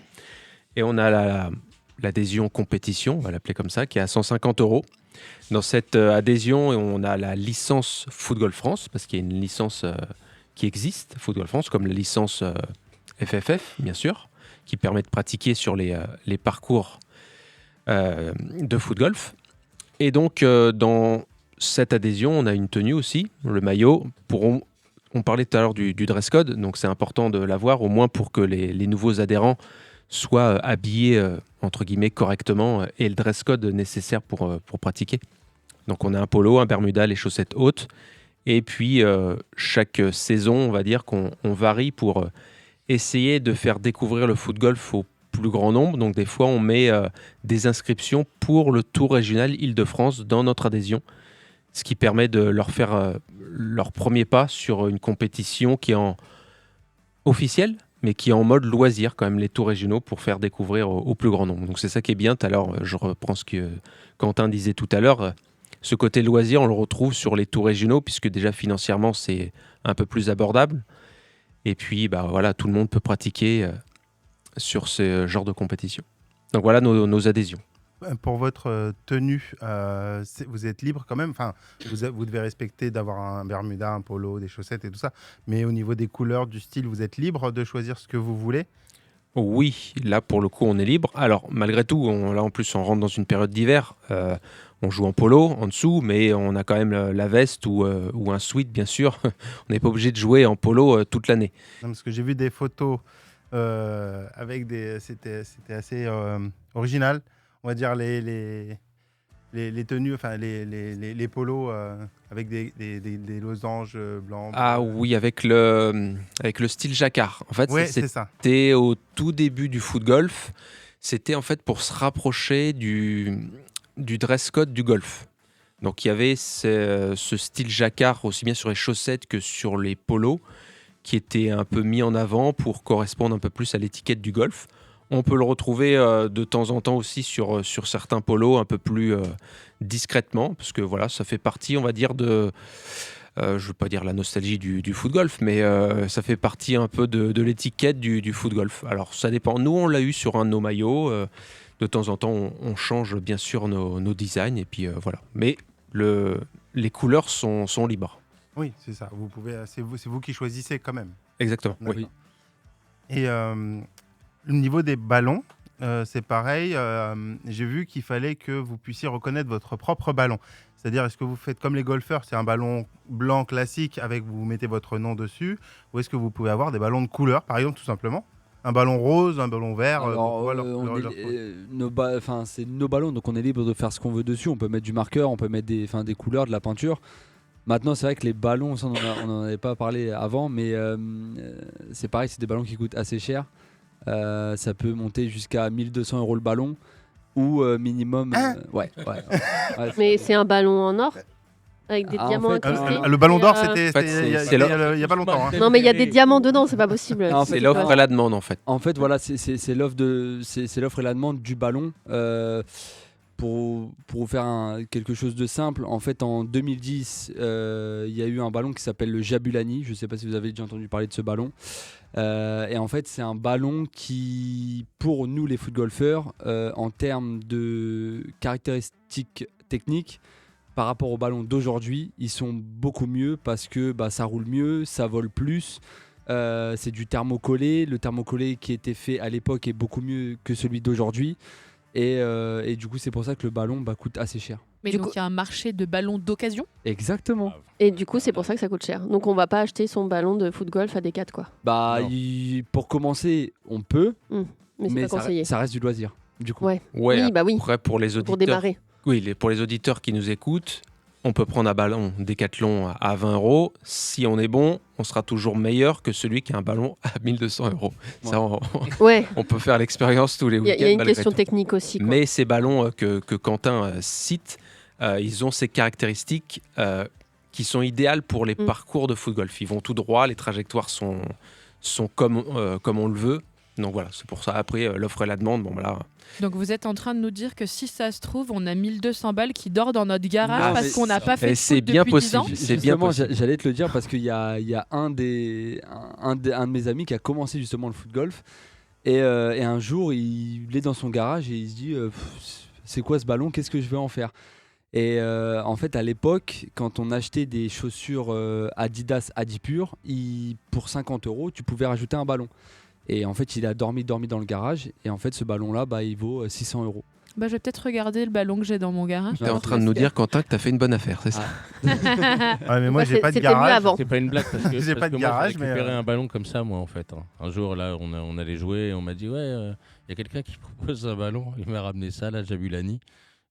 Et on a l'adhésion compétition, on va l'appeler comme ça, qui est à 150 €. Dans cette adhésion, on a la licence Foot Golf France, parce qu'il y a une licence qui existe, Foot Golf France, comme la licence FFF, bien sûr, qui permet de pratiquer sur les parcours de foot golf. Et donc, dans cette adhésion, on a une tenue aussi, le maillot. On parlait tout à l'heure du dress code, donc c'est important de l'avoir, au moins pour que les nouveaux adhérents soient habillés, entre guillemets, correctement, et le dress code nécessaire pour pratiquer. Donc on a un polo, un bermuda, les chaussettes hautes, et puis chaque saison, on va dire qu'on varie pour essayer de faire découvrir le foot golf au plus grand nombre. Donc des fois, on met des inscriptions pour le Tour régional Île-de-France dans notre adhésion, ce qui permet de leur faire leur premier pas sur une compétition qui est officielle, mais qui est en mode loisir quand même, les tours régionaux, pour faire découvrir au plus grand nombre. Donc c'est ça qui est bien. Alors, je reprends ce que Quentin disait tout à l'heure. Ce côté loisir, on le retrouve sur les tours régionaux, puisque déjà financièrement, c'est un peu plus abordable. Et puis, voilà, tout le monde peut pratiquer sur ce genre de compétition. Donc voilà nos adhésions. Pour votre tenue, vous êtes libre quand même. Enfin, vous devez respecter d'avoir un bermuda, un polo, des chaussettes et tout ça. Mais au niveau des couleurs, du style, vous êtes libre de choisir ce que vous voulez? Oui, là pour le coup on est libre. Alors malgré tout, là en plus on rentre dans une période d'hiver. On joue en polo en dessous, mais on a quand même la veste ou un sweat bien sûr. On n'est pas obligé de jouer en polo toute l'année. Parce que j'ai vu des photos avec des, c'était assez original. On va dire les tenues, enfin les polos avec des losanges blancs. Ah oui, avec le style jacquard. En fait, ouais, c'est ça. C'était au tout début du foot golf. C'était en fait pour se rapprocher du dress code du golf. Donc il y avait ce style jacquard aussi bien sur les chaussettes que sur les polos qui était un peu mis en avant pour correspondre un peu plus à l'étiquette du golf. On peut le retrouver de temps en temps aussi sur certains polos un peu plus discrètement, parce que voilà, ça fait partie, on va dire, de... je ne veux pas dire la nostalgie du foot golf, mais ça fait partie un peu de l'étiquette du foot golf. Alors ça dépend. Nous, on l'a eu sur un de nos maillots. De temps en temps, on change bien sûr nos designs, et puis voilà. Mais les couleurs sont libres. Oui, c'est ça. Vous pouvez, c'est vous qui choisissez quand même. Exactement. Oui. Et au niveau des ballons, c'est pareil. J'ai vu qu'il fallait que vous puissiez reconnaître votre propre ballon. C'est-à-dire, est-ce que vous faites comme les golfeurs, c'est un ballon blanc classique avec vous mettez votre nom dessus, ou est-ce que vous pouvez avoir des ballons de couleur, par exemple, tout simplement? Un ballon rose, un ballon vert. Alors, c'est nos ballons, donc on est libre de faire ce qu'on veut dessus. On peut mettre du marqueur, on peut mettre des couleurs, de la peinture. Maintenant, c'est vrai que les ballons, ça, on n'en avait pas parlé avant, mais c'est pareil, c'est des ballons qui coûtent assez cher. Ça peut monter jusqu'à 1200 € le ballon, ou minimum. Ouais. Mais c'est un ballon en or avec des diamants incrustés. Le ballon d'or, c'était il y a pas longtemps. Non, mais il y a des diamants dedans, c'est pas possible. C'est l'offre et la demande en fait. En fait, voilà, c'est l'offre et la demande du ballon. Pour vous faire quelque chose de simple, en fait, en 2010, il y a eu un ballon qui s'appelle le Jabulani. Je ne sais pas si vous avez déjà entendu parler de ce ballon. Et en fait, c'est un ballon qui, pour nous les footgolfeurs, en termes de caractéristiques techniques, par rapport aux ballons d'aujourd'hui, ils sont beaucoup mieux parce que ça roule mieux, ça vole plus. C'est du thermocollé. Le thermocollé qui était fait à l'époque est beaucoup mieux que celui d'aujourd'hui. Et du coup, c'est pour ça que le ballon coûte assez cher. Mais donc, il y a un marché de ballons d'occasion ? Exactement. Et du coup, c'est pour ça que ça coûte cher. Donc, on va pas acheter son ballon de foot golf à Decathlon, quoi. Pour commencer, on peut, mais ça reste du loisir. Du coup. Ouais. Oui. Après, pour les auditeurs, pour démarrer. Oui, pour les auditeurs qui nous écoutent, on peut prendre un ballon Decathlon à 20 €. Si on est bon, on sera toujours meilleur que celui qui a un ballon à 1200 €. Ça, on peut faire l'expérience tous les week-ends. Il y a une question technique aussi, quoi. Mais ces ballons que Quentin cite, ils ont ces caractéristiques qui sont idéales pour les parcours de foot golf. Ils vont tout droit, les trajectoires sont comme on le veut. Donc voilà, c'est pour ça. Après, l'offre et la demande, Donc vous êtes en train de nous dire que si ça se trouve, on a 1200 balles qui dort dans notre garage parce qu'on n'a pas fait de foot depuis 10 ans. C'est bien possible. J'allais te le dire parce qu'il y a un de mes amis qui a commencé justement le foot golf et un jour il est dans son garage et il se dit c'est quoi ce ballon, qu'est-ce que je vais en faire? Et en fait à l'époque quand on achetait des chaussures Adidas Adipure, pour 50 € tu pouvais rajouter un ballon. Et en fait, il a dormi dans le garage. Et en fait, ce ballon-là, il vaut 600 €. Je vais peut-être regarder le ballon que j'ai dans mon garage. Tu es en train de nous dire, Quentin, que tu as fait une bonne affaire, c'est ça? Mais moi, j'ai pas de garage. C'est pas une blague parce que j'ai pas de garage, j'ai récupéré un ballon comme ça, moi, en fait. Un jour, là, on allait jouer et on m'a dit, il y a quelqu'un qui propose un ballon. Il m'a ramené ça, là, Jabulani.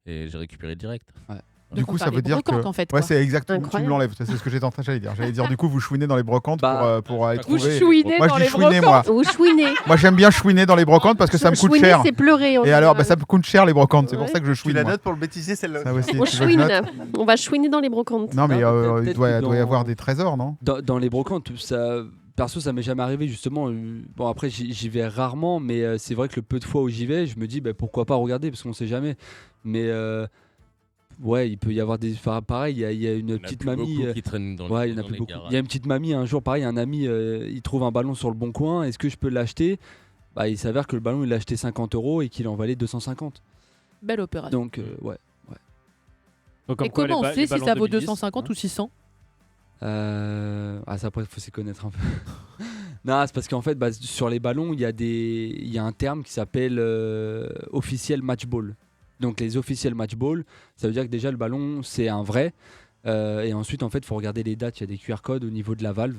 Et j'ai récupéré direct. Ouais. Du coup, ça veut dire que en fait, c'est exactement. Tu me l'enlèves. C'est ce que j'étais en train de dire. J'allais dire du coup, vous chouinez dans les brocantes pour aller trouver. Vous chouinez dans les brocantes. Vous chouinez. Moi, j'aime bien chouiner dans les brocantes parce que ça me coûte cher. C'est pleurer. Et alors, ça me coûte cher les brocantes. C'est pour ça que je chouine. Tu la notes pour le bêtisier, celle-là. On chouine. On va chouiner dans les brocantes. Non, mais il doit y avoir des trésors, non? Dans les brocantes, ça. Perso, ça m'est jamais arrivé justement. Bon, après, j'y vais rarement, mais c'est vrai que le peu de fois où j'y vais, je me dis pourquoi pas regarder parce qu'on sait jamais. Mais ouais, il peut y avoir des. Pareil, il y a une petite mamie. Qui traînent dans il y en a plus beaucoup. Il y a une petite mamie, un jour, pareil, un ami, il trouve un ballon sur le bon coin. Est-ce que je peux l'acheter? Il s'avère que le ballon, il l'a acheté 50 € et qu'il en valait 250. Belle opération. Donc, ouais. Donc, et comment on sait si ça vaut 250 ou 600? Ça, après, il faut s'y connaître un peu. Non, c'est parce qu'en fait, sur les ballons, il y a un terme qui s'appelle officiel match ball. Donc les officiels match ball, ça veut dire que déjà le ballon, c'est un vrai. Et ensuite, en fait, il faut regarder les dates. Il y a des QR codes au niveau de la valve.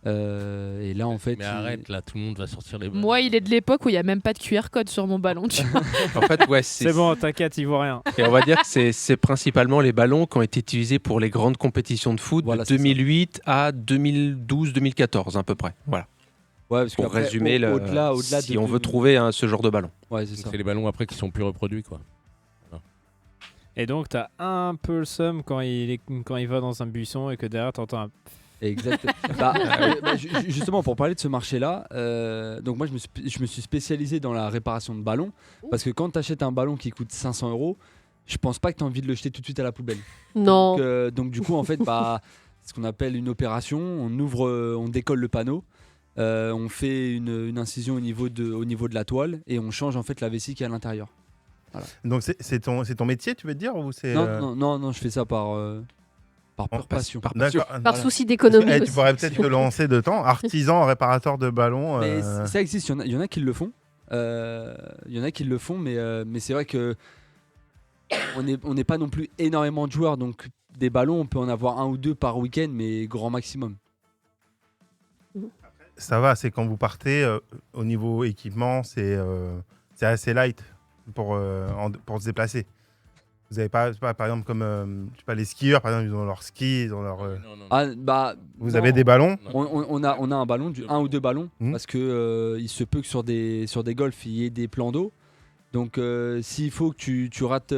Et là, en fait. Mais arrête, là, tout le monde va sortir les ballons. Moi, il est de l'époque où il n'y a même pas de QR code sur mon ballon. Tu vois. En fait, ouais, c'est bon, t'inquiète, il voit rien. Et on va dire que c'est principalement les ballons qui ont été utilisés pour les grandes compétitions de foot de 2008 à 2012-2014 à peu près. Voilà. Ouais, parce pour résumer, au-delà si on veut trouver ce genre de ballon. Ouais, c'est les ballons après qui sont plus reproduits, quoi. Et donc, t'as un peu le seum quand il va dans un buisson et que derrière, t'entends un... Exactement. Justement, pour parler de ce marché-là, donc moi, je me suis spécialisé dans la réparation de ballons. Parce que quand t'achètes un ballon qui coûte 500 €, je pense pas que t'as envie de le jeter tout de suite à la poubelle. Non. Donc du coup, en fait, ce qu'on appelle une opération, on décolle le panneau. On fait une incision au niveau de la toile et on change en fait la vessie qui est à l'intérieur. Voilà. Donc c'est ton métier, tu veux dire ou c'est non, je fais ça par pure passion. Par souci d'économie. Tu pourrais peut-être te lancer de temps, artisan réparateur de ballons. Mais ça existe, il y en a qui le font. Mais c'est vrai que on n'est pas non plus énormément de joueurs, donc des ballons, on peut en avoir un ou deux par week-end, mais grand maximum. Ça va, c'est quand vous partez, au niveau équipement, c'est assez light pour se déplacer. Vous n'avez pas, par exemple, comme je sais pas, les skieurs, par exemple, ils ont leurs skis, ils ont leur. Vous avez des ballons ? On a un ballon, un ou deux ballons, parce que il se peut que sur des golfs, il y ait des plans d'eau. Donc, s'il faut que tu rates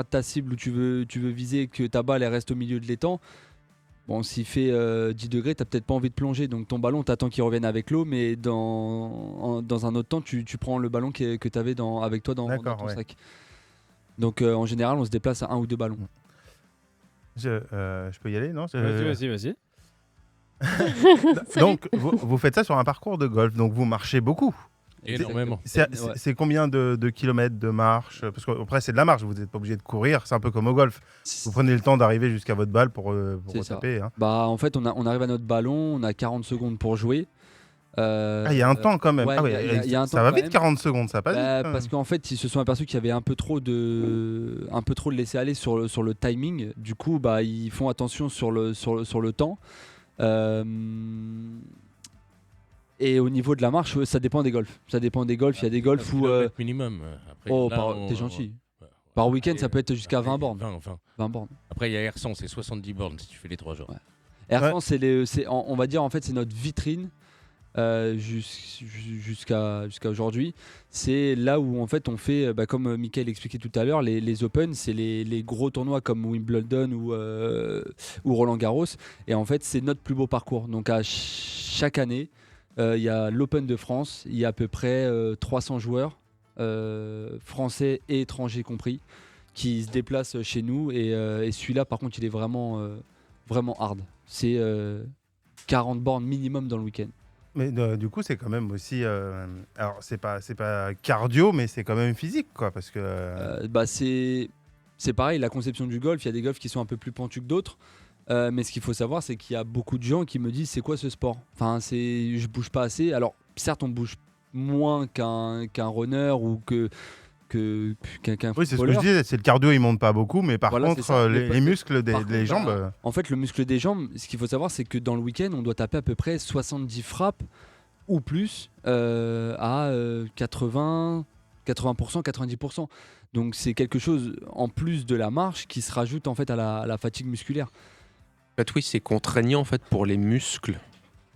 ta cible où tu veux viser, que ta balle elle reste au milieu de l'étang. Bon, s'il fait 10 degrés, t'as peut-être pas envie de plonger. Donc ton ballon, t'attends qu'il revienne avec l'eau, mais dans un autre temps, tu prends le ballon que t'avais avec toi dans ton sac. Donc en général, on se déplace à un ou deux ballons. Je peux y aller, non ? Vas-y. Donc vous faites ça sur un parcours de golf, donc vous marchez beaucoup. Énormément. C'est combien de kilomètres de marche ? Parce qu'après, c'est de la marche, vous n'êtes pas obligé de courir, c'est un peu comme au golf. Vous prenez le temps d'arriver jusqu'à votre balle pour retaper. Hein. En fait, on arrive à notre ballon, on a 40 secondes pour jouer. Il y a un temps quand même. Ça va vite, 40 secondes, ça passe vite. Parce qu'en fait, ils se sont aperçus qu'il y avait un peu trop de laisser-aller sur le timing. Du coup, ils font attention sur le temps. Et au niveau de la marche, ça dépend des golfs. Il y a des golfs où. Minimum. Après, t'es gentil. Par week-end, ça peut être jusqu'à 20 bornes. 20 bornes. Après, il y a Air100, c'est 70 bornes si tu fais les 3 jours. Ouais. Air100, on va dire, en fait, c'est notre vitrine jusqu'à aujourd'hui. C'est là où, en fait, on fait, comme Mickaël expliquait tout à l'heure, les Open, c'est les gros tournois comme Wimbledon ou Roland Garros. Et en fait, c'est notre plus beau parcours. Donc, à chaque année, il y a l'Open de France, il y a à peu près 300 joueurs, français et étrangers compris, qui se déplacent chez nous. Et celui-là, par contre, il est vraiment hard. C'est 40 bornes minimum dans le week-end. Mais du coup, c'est quand même aussi. Alors, c'est pas cardio, mais c'est quand même physique, quoi. Parce que. C'est pareil, la conception du golf, il y a des golfs qui sont un peu plus pentus que d'autres. Mais ce qu'il faut savoir, c'est qu'il y a beaucoup de gens qui me disent c'est quoi ce sport ? Enfin, je bouge pas assez. Alors, certes, on bouge moins qu'un runner ou qu'un oui, c'est ce que je disais, c'est le cardio, il monte pas beaucoup, mais par contre, les muscles des jambes. En fait, le muscle des jambes, ce qu'il faut savoir, c'est que dans le week-end, on doit taper à peu près 70 frappes ou plus à 80%, 90%. Donc, c'est quelque chose en plus de la marche qui se rajoute en fait à la fatigue musculaire. En fait, oui, c'est contraignant en fait pour les muscles.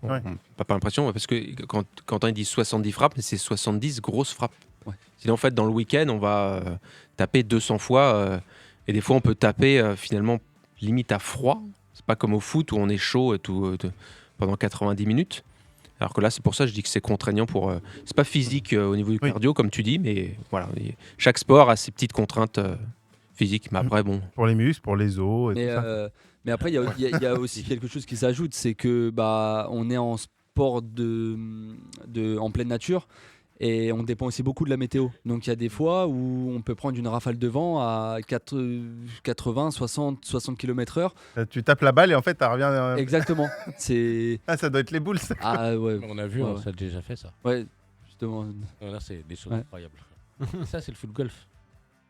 Ouais. Pas l'impression, parce que quand on dit 70 frappes, c'est 70 grosses frappes. Ouais. Sinon, en fait, dans le week-end, on va taper 200 fois. Et des fois, on peut taper finalement limite à froid. C'est pas comme au foot où on est chaud pendant 90 minutes. Alors que là, c'est pour ça que je dis que c'est contraignant pour. C'est pas physique au niveau du cardio, comme tu dis, mais voilà. Chaque sport a ses petites contraintes physiques. Mais après, bon. Pour les muscles, pour les os. Et tout ça. Mais après, il y a aussi quelque chose qui s'ajoute, c'est que on est en sport en pleine nature. Et on dépend aussi beaucoup de la météo. Donc il y a des fois où on peut prendre une rafale de vent à 80, 60 km/h. Tu tapes la balle et en fait, ça revient. Exactement. Ça doit être les boules. Ça. Ouais. On a vu, ça a déjà fait ça. Ouais, justement. Là, c'est des choses incroyables. Ça, c'est le foot golf.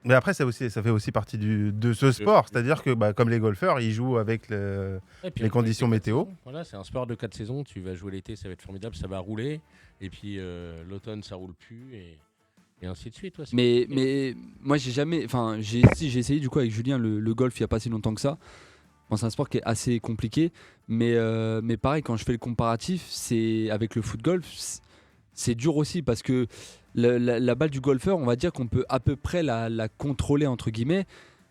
Mais après, ça fait aussi partie de ce sport. C'est-à-dire que, comme les golfeurs, ils jouent avec les conditions météo. Voilà, c'est un sport de 4 saisons. Tu vas jouer l'été, ça va être formidable, ça va rouler. Et puis l'automne, ça roule plus. Et ainsi de suite. Ouais, mais moi, j'ai jamais. Enfin, j'ai essayé du coup avec Julien le golf il n'y a pas si longtemps que ça. Bon, c'est un sport qui est assez compliqué. Mais pareil, quand je fais le comparatif, c'est avec le foot golf, c'est dur aussi parce que la balle du golfeur, on va dire qu'on peut à peu près la contrôler entre guillemets.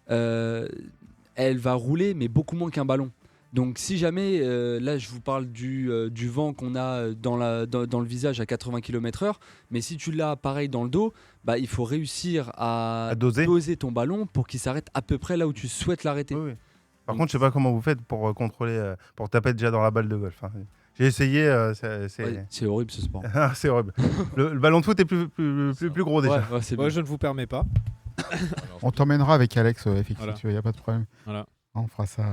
Elle va rouler, mais beaucoup moins qu'un ballon. Donc si jamais, là je vous parle du vent qu'on a dans le visage à 80 km/h, mais si tu l'as pareil dans le dos, il faut réussir à doser ton ballon pour qu'il s'arrête à peu près là où tu souhaites l'arrêter. Oui. Par contre, je sais pas comment vous faites pour contrôler, pour taper déjà dans la balle de golf. Hein. J'ai essayé, c'est horrible ce sport. C'est horrible. Le ballon de foot est plus gros déjà. Moi, je ne vous permets pas. On t'emmènera avec Alex, effectivement, il n'y a pas de problème. Voilà. On fera ça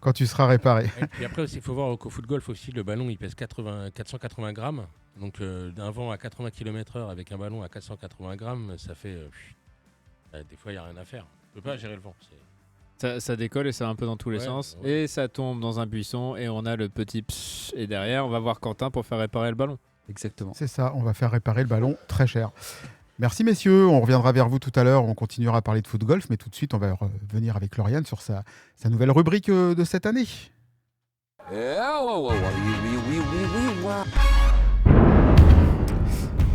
quand tu seras réparé. Et après, il faut voir qu'au foot golf aussi, le ballon il pèse 480 grammes. Donc d'un vent à 80 km/h avec un ballon à 480 grammes, ça fait. Des fois, il n'y a rien à faire. On ne peut pas gérer le vent. Ça décolle et ça va un peu dans tous les sens. Ouais. Et ça tombe dans un buisson et on a le petit psh. Et derrière, on va voir Quentin pour faire réparer le ballon. Exactement. C'est ça, on va faire réparer le ballon très cher. Merci messieurs, on reviendra vers vous tout à l'heure, on continuera à parler de foot golf, mais tout de suite on va revenir avec Lauriane sur sa nouvelle rubrique de cette année.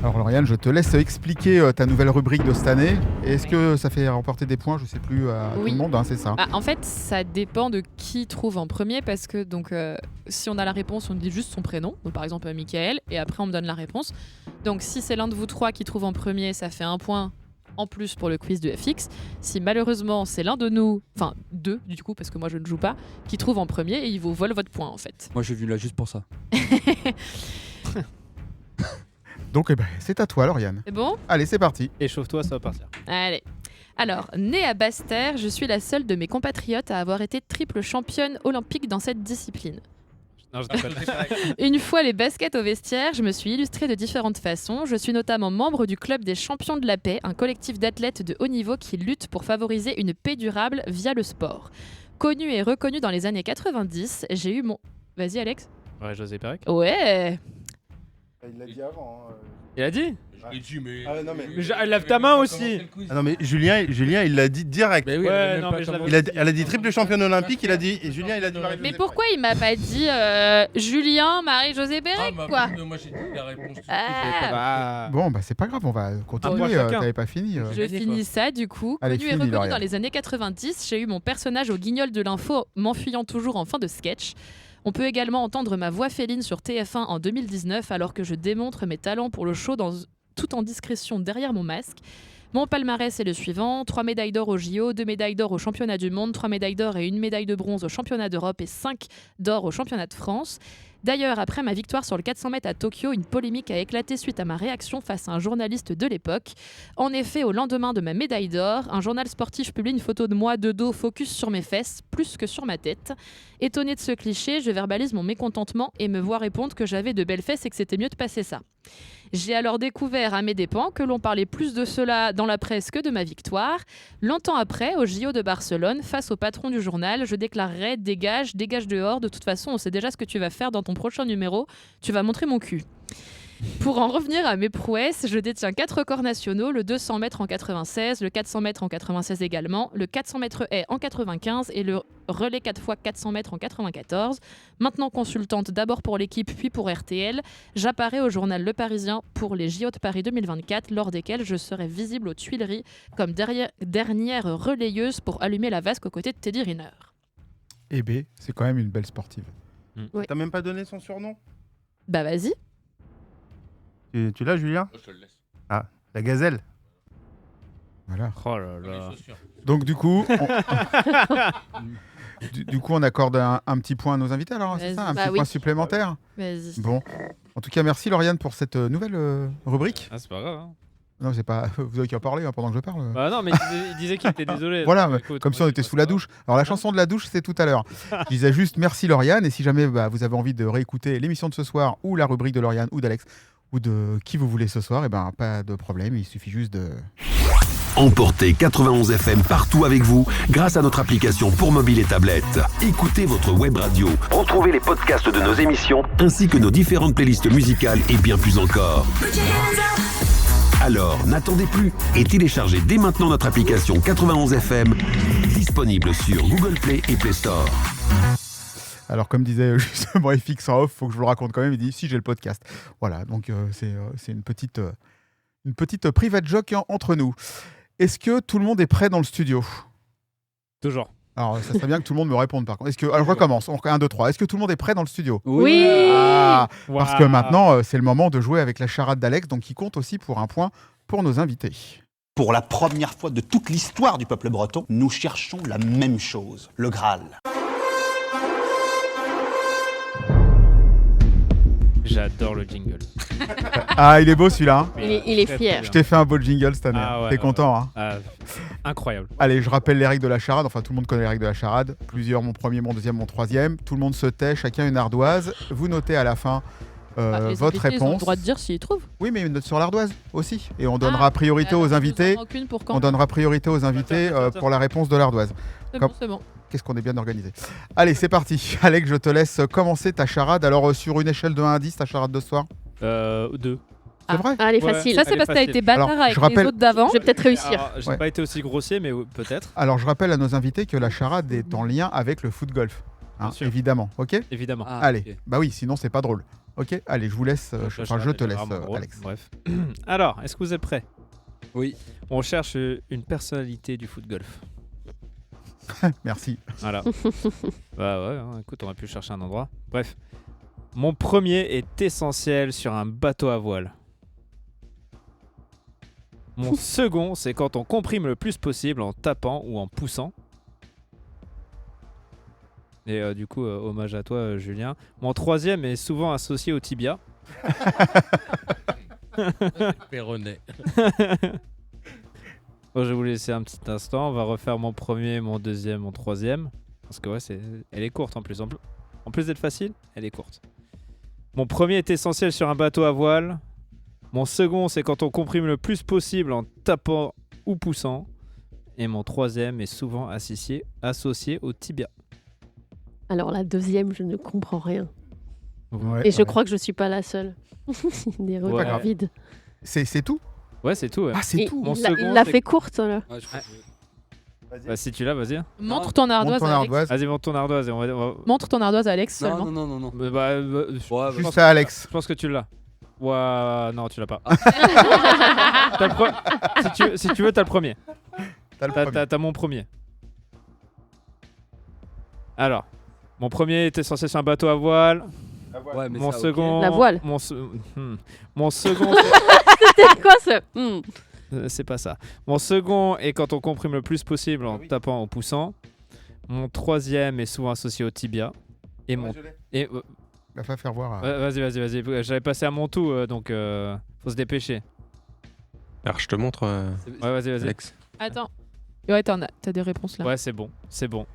Alors Lauriane, je te laisse expliquer ta nouvelle rubrique de cette année. Est-ce que ça fait remporter des points, je ne sais plus, à tout le monde, c'est ça? En fait, ça dépend de qui trouve en premier, parce que donc, si on a la réponse, on dit juste son prénom, donc, par exemple Michael, et après on me donne la réponse. Donc si c'est l'un de vous trois qui trouve en premier, ça fait un point en plus pour le quiz de FX. Si malheureusement c'est l'un de nous, enfin deux du coup, parce que moi je ne joue pas, qui trouve en premier, et il vous vole votre point en fait. Moi je suis venu là juste pour ça. Donc c'est à toi Lauriane. C'est bon ? Allez, c'est parti. Échauffe-toi, ça va partir. Allez. Alors, née à Basse-Terre, je suis la seule de mes compatriotes à avoir été triple championne olympique dans cette discipline. Non, je t'appelle. Une fois les baskets au vestiaire, je me suis illustrée de différentes façons. Je suis notamment membre du Club des Champions de la Paix, un collectif d'athlètes de haut niveau qui lutte pour favoriser une paix durable via le sport. Connu et reconnu dans les années 90, j'ai eu mon... Vas-y Alex. Ouais, José Pérec. Ouais. Il l'a dit avant. Il a dit ? Je l'ai dit, mais... non, mais... lève ta main aussi. Ah non mais Julien il l'a dit direct. Mais oui, elle a dit triple championne olympique, il a dit et Julien il a dit Marie-Josée. Mais pourquoi il m'a pas dit Julien, Marie-Josée Pérec quoi? Moi j'ai dit la réponse. Bon c'est pas grave, on va continuer, t'avais pas fini. Je finis ça du coup. Allez, Connu et reconnu dans les années 90, j'ai eu mon personnage au Guignol de l'info, m'enfuyant toujours en fin de sketch. On peut également entendre ma voix féline sur TF1 en 2019 alors que je démontre mes talents pour le show tout en discrétion derrière mon masque. Mon palmarès est le suivant, 3 médailles d'or au JO, 2 médailles d'or au championnat du monde, 3 médailles d'or et 1 médaille de bronze au championnat d'Europe et 5 d'or au championnat de France. D'ailleurs, après ma victoire sur le 400 mètres à Tokyo, une polémique a éclaté suite à ma réaction face à un journaliste de l'époque. En effet, au lendemain de ma médaille d'or, un journal sportif publie une photo de moi de dos focus sur mes fesses, plus que sur ma tête. Étonné de ce cliché, je verbalise mon mécontentement et me vois répondre que j'avais de belles fesses et que c'était mieux de passer ça. J'ai alors découvert à mes dépens que l'on parlait plus de cela dans la presse que de ma victoire. Longtemps après, au JO de Barcelone, face au patron du journal, je déclarerai « Dégage dehors, de toute façon on sait déjà ce que tu vas faire dans ton prochain numéro, tu vas montrer mon cul ». Pour en revenir à mes prouesses, je détiens 4 records nationaux, le 200 mètres en 96, le 400 mètres en 96 également, le 400 mètres haies en 95 et le relais 4x400 mètres en 94. Maintenant consultante d'abord pour l'équipe puis pour RTL, j'apparais au journal Le Parisien pour les JO de Paris 2024, lors desquels je serai visible aux Tuileries comme dernière relayeuse pour allumer la vasque aux côtés de Teddy Riner. Eh B, c'est quand même une belle sportive. Ouais. T'as même pas donné son surnom? Bah vas-y. Tu l'as, Julien? Je te le laisse. Ah, la gazelle. Voilà. Oh là là. Donc du coup, Du coup, on accorde un petit point à nos invités, alors, c'est ça? Un petit point supplémentaire? Vas-y. Bon. En tout cas, merci Lauriane pour cette nouvelle rubrique. Ah, c'est pas grave. Hein. Non, c'est pas vous avez qu'à parler pendant que je parle. Bah non, mais il disait qu'il était désolé. Voilà, écoute, comme si on était sous la douche. Alors, la chanson de la douche, c'est tout à l'heure. Je disais juste merci Lauriane. Et si jamais vous avez envie de réécouter l'émission de ce soir ou la rubrique de Lauriane ou d'Alex ou de qui vous voulez ce soir, pas de problème. Il suffit juste de... Emportez 91 FM partout avec vous grâce à notre application pour mobile et tablette. Écoutez votre web radio, retrouvez les podcasts de nos émissions ainsi que nos différentes playlists musicales et bien plus encore. Alors, n'attendez plus et téléchargez dès maintenant notre application 91 FM, disponible sur Google Play et Play Store. Alors, comme disait justement FX en off, faut que je vous le raconte quand même. Il dit si j'ai le podcast. Voilà, donc c'est une petite private joke entre nous. Est-ce que tout le monde est prêt dans le studio? Toujours. Alors, ça serait bien que tout le monde me réponde par contre. Alors, je recommence. 1, 2, 3. Est-ce que tout le monde est prêt dans le studio? Oui. Parce que maintenant, c'est le moment de jouer avec la charade d'Alex, donc qui compte aussi pour un point pour nos invités. Pour la première fois de toute l'histoire du peuple breton, nous cherchons la même chose, le Graal. J'adore le jingle. Ah, il est beau celui-là. Hein. Il est fier. Je t'ai fait un beau jingle cette année. Ah ouais, T'es content, hein? Incroyable. Allez, je rappelle les règles de la charade. Enfin, tout le monde connaît les règles de la charade. Plusieurs, mon premier, mon deuxième, mon troisième. Tout le monde se tait, chacun une ardoise. Vous notez à la fin votre réponse. Ils ont le droit de dire s'ils trouvent. Oui, mais une note sur l'ardoise aussi. Et on donnera priorité aux invités. On donnera priorité aux invités pour la réponse de l'ardoise. C'est bon. Qu'est-ce qu'on est bien organisé. Allez, c'est parti. Alex, je te laisse commencer ta charade. Alors, sur une échelle de 1 à 10, ta charade de ce soir? 2. C'est vrai? Elle est facile. Ça, c'est parce que t'as été bâtard avec les autres d'avant. Je vais peut-être réussir. J'ai pas été aussi grossier, mais peut-être. Alors, je rappelle à nos invités que la charade est en lien avec le foot golf. Hein, évidemment, ok? Évidemment. Allez, okay. Bah oui, sinon c'est pas drôle. Ok, allez, je vous laisse. Je te laisse, Alex. Bref. Alors, est-ce que vous êtes prêts? Oui. On cherche une personnalité du foot golf. Merci. Voilà. Bah ouais, écoute, on aurait pu chercher un endroit. Bref. Mon premier est essentiel sur un bateau à voile. Mon second, c'est quand on comprime le plus possible en tapant ou en poussant. Et du coup, hommage à toi, Julien. Mon troisième est souvent associé au tibia. Péronet. Bon, je vais vous laisser un petit instant. On va refaire mon premier, mon deuxième, mon troisième. Parce que ouais, elle est courte en plus. En plus d'être facile, elle est courte. Mon premier est essentiel sur un bateau à voile. Mon second, c'est quand on comprime le plus possible en tapant ou poussant. Et mon troisième est souvent associé au tibia. Alors la deuxième, je ne comprends rien. Ouais, et je crois que je suis pas la seule. Des regards vides. C'est tout? Ouais, c'est tout. Ouais. Ah, c'est tout. Il l'a fait courte là. Bah, si tu l'as, vas-y. Montre ton ardoise. Vas-y, montre ton ardoise. Montre ton ardoise à Alex seulement. Non. Juste à Alex. Je pense que tu l'as. Ouais, non, tu l'as pas. Si tu veux, t'as le premier. T'as mon premier. Alors, mon premier était censé sur un bateau à voile. Ouais, mais mon ça, second. La voile. Mon second. C'était quoi ça? C'est pas ça. Mon second est quand on comprime le plus possible en tapant ou poussant. Mon troisième est souvent associé au tibia. Et mon. Va pas faire voir. Vas-y. J'avais passé à mon tout, donc faut se dépêcher. Alors je te montre. Ouais, vas-y. Alex. Attends. Ouais, t'as des réponses là. Ouais, c'est bon. Bon.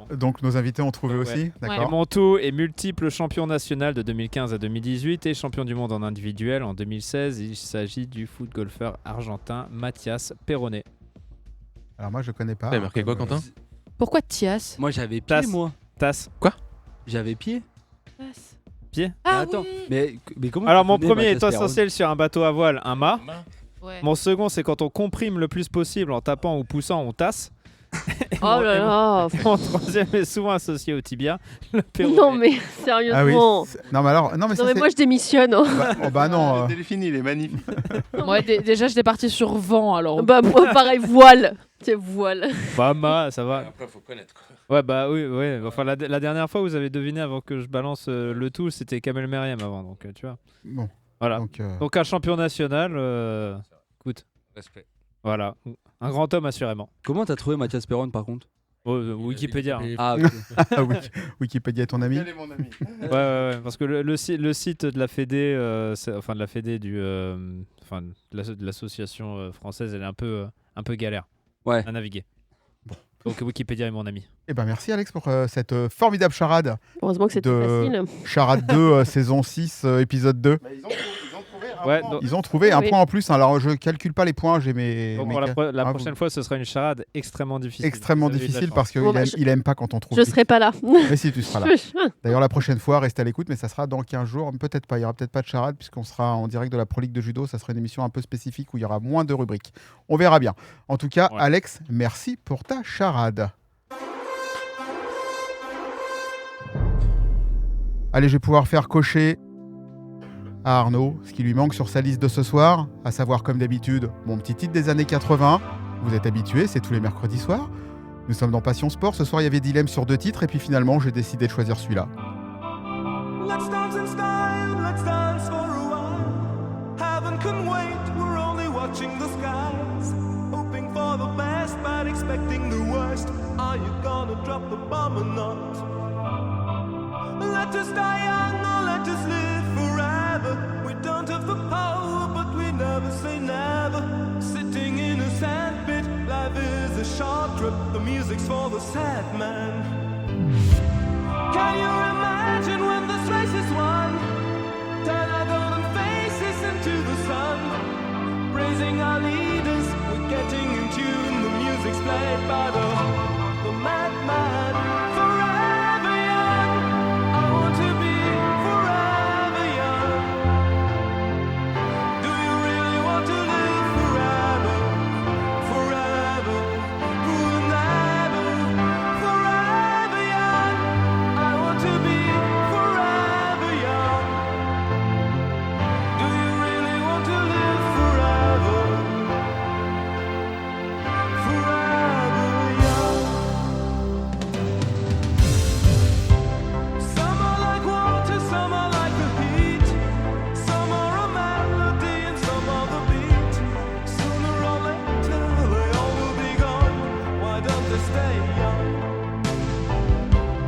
Donc nos invités ont trouvé aussi. D'accord. Et mon tout est multiple champion national de 2015 à 2018 et champion du monde en individuel en 2016. Il s'agit du foot golfeur argentin Mathias Péronet. Alors moi je connais pas. T'as marqué quoi, Quentin? Pourquoi Thias? Moi j'avais pied, moi. Tasse. Quoi? J'avais pied. Pied. Ah attends, oui. mais comment? Alors mon premier est essentiel sur un bateau à voile, un mât. Ouais. Mon second, c'est quand on comprime le plus possible en tapant ou poussant, on tasse. Oh là là. Mon troisième est souvent associé au tibia. Le péroné. Non mais sérieusement. Ah oui. Non mais alors, non mais moi je démissionne. Hein. Bah non. Le Delphine, il est magnifique. Ouais, déjà j'étais parti sur vent alors. Bah moi pareil voile. C'est voile. Bah ça va. Après, faut connaître quoi. Ouais, bah oui, ouais. Enfin, la dernière fois, vous avez deviné avant que je balance le tout, c'était Kamel Meriem avant, donc tu vois. Bon. Voilà. Donc un champion national, écoute. Respect. Voilà. Un grand homme, assurément. Comment t'as trouvé Mathias Péron par contre? Wikipédia. Ah, ok. Wikipédia est ton ami. Quel est mon ami Ouais, parce que le site de la Fédé, de la Fédé de l'association française, elle est un peu galère à naviguer. Donc Wikipédia est mon ami. Eh ben merci Alex pour cette formidable charade. Heureusement que c'était facile. Charade 2, saison 6, épisode 2. Bah, ils ont trouvé un Ouais, point. Ils ont trouvé un point en plus. Alors je calcule pas les points, j'ai mes. Donc la prochaine fois, ce sera une charade extrêmement difficile. Extrêmement difficile parce qu'il il aime pas quand on trouve. Je serai pas là. Mais si, tu seras là. D'ailleurs, la prochaine fois, restez à l'écoute, mais ça sera dans 15 jours. Peut-être pas. Il y aura peut-être pas de charade puisqu'on sera en direct de la Pro League de judo. Ça sera une émission un peu spécifique où il y aura moins de rubriques. On verra bien. En tout cas, Alex, merci pour ta charade. Allez, je vais pouvoir faire cocher à Arnaud ce qui lui manque sur sa liste de ce soir, à savoir comme d'habitude mon petit titre des années 80. Vous êtes habitués, c'est tous les mercredis soirs. Nous sommes dans Passion Sport. Ce soir, il y avait dilemme sur 2 titres et puis finalement, j'ai décidé de choisir celui-là. Let's dance in style, let's dance for a while. Heaven can wait, we're only watching the skies. Hoping for the best, but expecting the worst. Are you gonna drop the bomb or not? Let us die young or let us live forever. We don't have the power, but we never say never. Sitting in a sandpit, life is a short trip. The music's for the sad man. Can you imagine when this race is won? Turn our golden faces into the sun. Praising our leaders, we're getting in tune. The music's played by the madman. Forever young, I want to be forever young. Do you really want to live forever? Forever, forever, forever young. I want to be forever young. Do you really want to live forever? Forever young. Some are like water, some are like the heat. Some are a melody and some are the beat. Sooner or later they all will be gone. Why don't they stay young?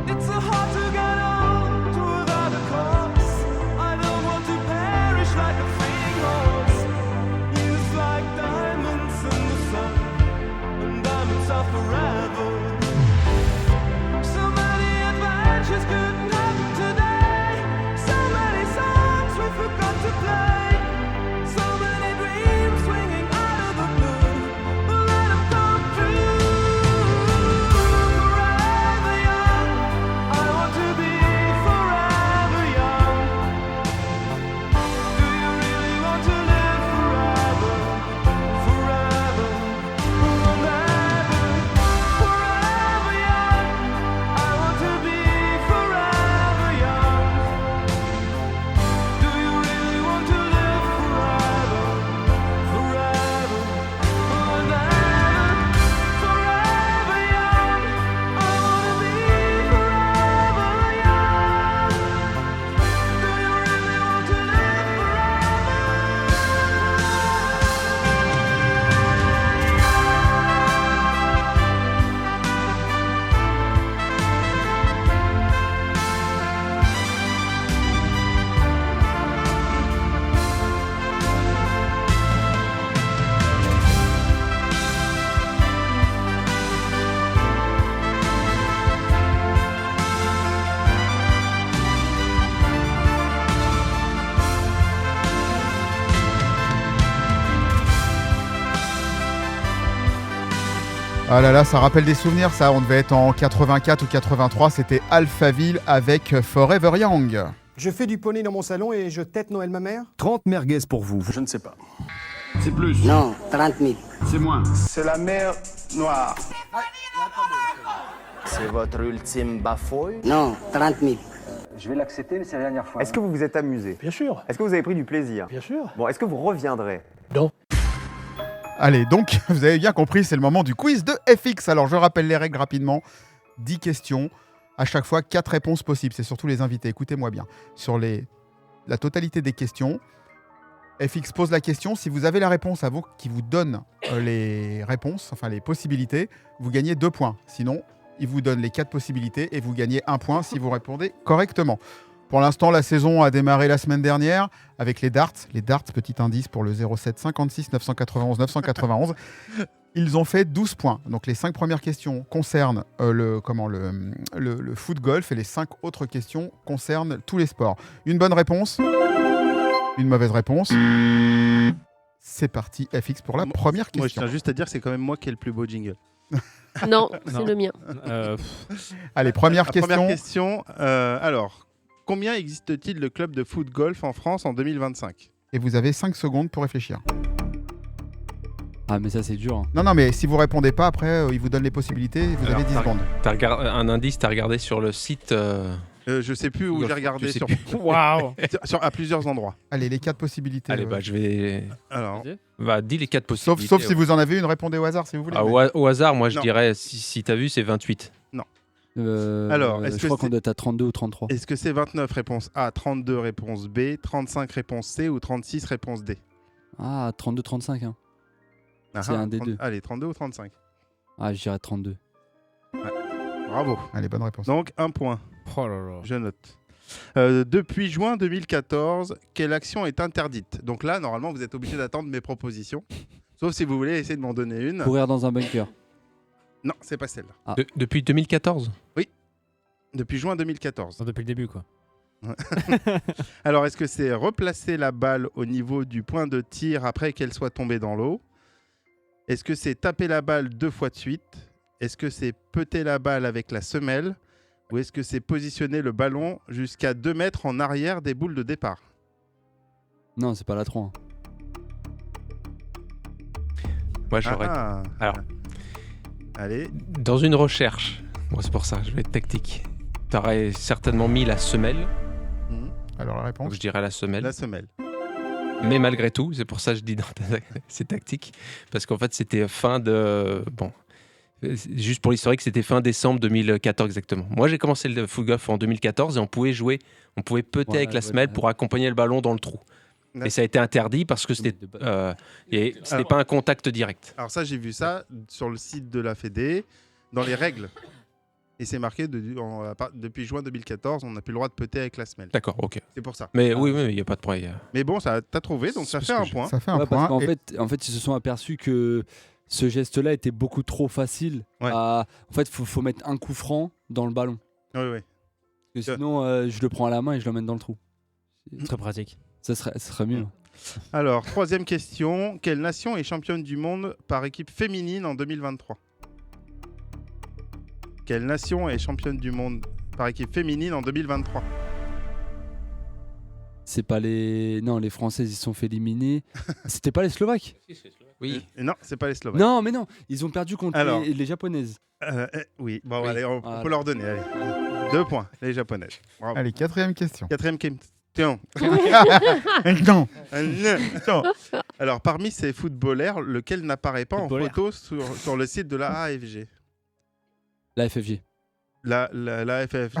It's so hard to get old without a cause. I don't want to perish like a fleeting horse. Used like diamonds in the sun, and diamonds are forever. So many adventures couldn't happen today. So many songs we forgot to play. So many dreams swinging out of the blue. But let them come true. Forever young, I want to be forever young. Do you really want to live forever? Forever, forever, forever young. I want to be forever young. Do you really want to live forever? Forever, forever, forever young. I want to be forever young. Do you really want to live Ah là là, ça rappelle des souvenirs, ça. On devait être en 84 ou 83. C'était Alphaville avec Forever Young. Je fais du poney dans mon salon et je tête Noël ma mère. 30 merguez pour vous. Je ne sais pas. C'est plus. Non, 30 000. C'est moins. C'est la mer Noire. C'est votre ultime bafouille? Non, 30 000. Je vais l'accepter, mais c'est la dernière fois. Est-ce que vous vous êtes amusé? Bien sûr. Est-ce que vous avez pris du plaisir? Bien sûr. Bon, est-ce que vous reviendrez? Non. Allez, donc, vous avez bien compris, c'est le moment du quiz de FX. Alors, je rappelle les règles rapidement. 10 questions. À chaque fois, 4 réponses possibles. C'est surtout les invités. Écoutez-moi bien. Sur la totalité des questions, FX pose la question. Si vous avez la réponse à vous, qui vous donne les réponses, enfin les possibilités, vous gagnez 2 points. Sinon, Il vous donne les 4 possibilités et vous gagnez 1 point si vous répondez correctement. Pour l'instant, la saison a démarré la semaine dernière avec les darts. Les darts, petit indice pour le 07 56 991 991. Ils ont fait 12 points. Donc les 5 premières questions concernent le foot golf et les 5 autres questions concernent tous les sports. Une bonne réponse, une mauvaise réponse. C'est parti, FX pour la première question. Moi, je tiens juste à dire que c'est quand même moi qui ai le plus beau jingle. Non, c'est le mien. Allez, première question. Première question. Alors, combien existe-t-il de clubs de foot golf en France en 2025 ? Et vous avez 5 secondes pour réfléchir. Ah, mais ça, c'est dur. Hein. Non, mais si vous répondez pas, après, il vous donne les possibilités. Vous avez 10 secondes. Un indice, tu as regardé sur le site je sais plus où j'ai regardé. Waouh. À plusieurs endroits. Allez, les 4 possibilités. Allez, je vais. Alors. Dis les 4 possibilités. Sauf si vous en avez une, répondez au hasard si vous voulez. Au hasard, moi, je dirais, si tu as vu, c'est 28. Non. Alors, je crois qu'on doit être à 32 ou 33. Est-ce que c'est 29 réponse A, 32 réponse B, 35 réponse C ou 36 réponse D ? Ah, 32-35. Hein. C'est un des deux. Allez, 32 ou 35 ? Ah, je dirais 32. Ouais. Bravo. Allez, bonne réponse. Donc, 1 point. Oh là là. Je note. Depuis juin 2014, quelle action est interdite ? Donc là, normalement, vous êtes obligé d'attendre mes propositions. Sauf si vous voulez essayer de m'en donner une. Courir dans un bunker. Non, c'est pas celle-là. Ah. Depuis 2014 ? Oui. Depuis juin 2014. Depuis le début, quoi. Alors, est-ce que c'est replacer la balle au niveau du point de tir après qu'elle soit tombée dans l'eau ? Est-ce que c'est taper la balle 2 fois de suite ? Est-ce que c'est peter la balle avec la semelle ? Ou est-ce que c'est positionner le ballon jusqu'à 2 mètres en arrière des boules de départ ? Non, c'est pas la 3. Moi, j'aurais. Alors, allez. Dans une recherche, moi, c'est pour ça, je vais être tactique. Tu aurais certainement mis la semelle. Alors, la réponse ? Donc, je dirais la semelle. La semelle. Mais malgré tout, c'est pour ça que je dis c'est tactique. Parce qu'en fait, c'était fin de. Bon. Juste pour l'historique, c'était fin décembre 2014 exactement. Moi, j'ai commencé le foot golf en 2014 et on pouvait peter avec la semelle pour accompagner le ballon dans le trou. Et ça a été interdit parce que c'était pas un contact direct. Alors ça, j'ai vu ça sur le site de la Fédé, dans les règles. Et c'est marqué depuis juin 2014, on n'a plus le droit de peter avec la semelle. D'accord, ok. C'est pour ça. Mais oui, il n'y a pas de problème. Mais bon, t'as trouvé, donc ça fait un point. Ça fait un point. Parce qu'en fait, ils se sont aperçus que ce geste-là était beaucoup trop facile. Ouais. En fait, faut mettre un coup franc dans le ballon. Oui. Parce que sinon, je le prends à la main et je l'emmène dans le trou. C'est très pratique. Ça serait mieux. Alors, 3e question. Quelle nation est championne du monde par équipe féminine en 2023 ? Quelle nation est championne du monde par équipe féminine en 2023 ? C'est pas les... Non, les Françaises, ils se sont fait éliminer. C'était pas les Slovaques ? Oui. Non, c'est pas les Slovaques. Non, mais non, ils ont perdu contre les Japonaises. Oui, bon, allez, on peut leur donner. Allez. 2 points, les Japonaises. Bravo. Allez, 4e question. 4e question. Alors, parmi ces footballeurs, lequel n'apparaît pas en photo sur le site de la AFG ? La FFG. La FFG.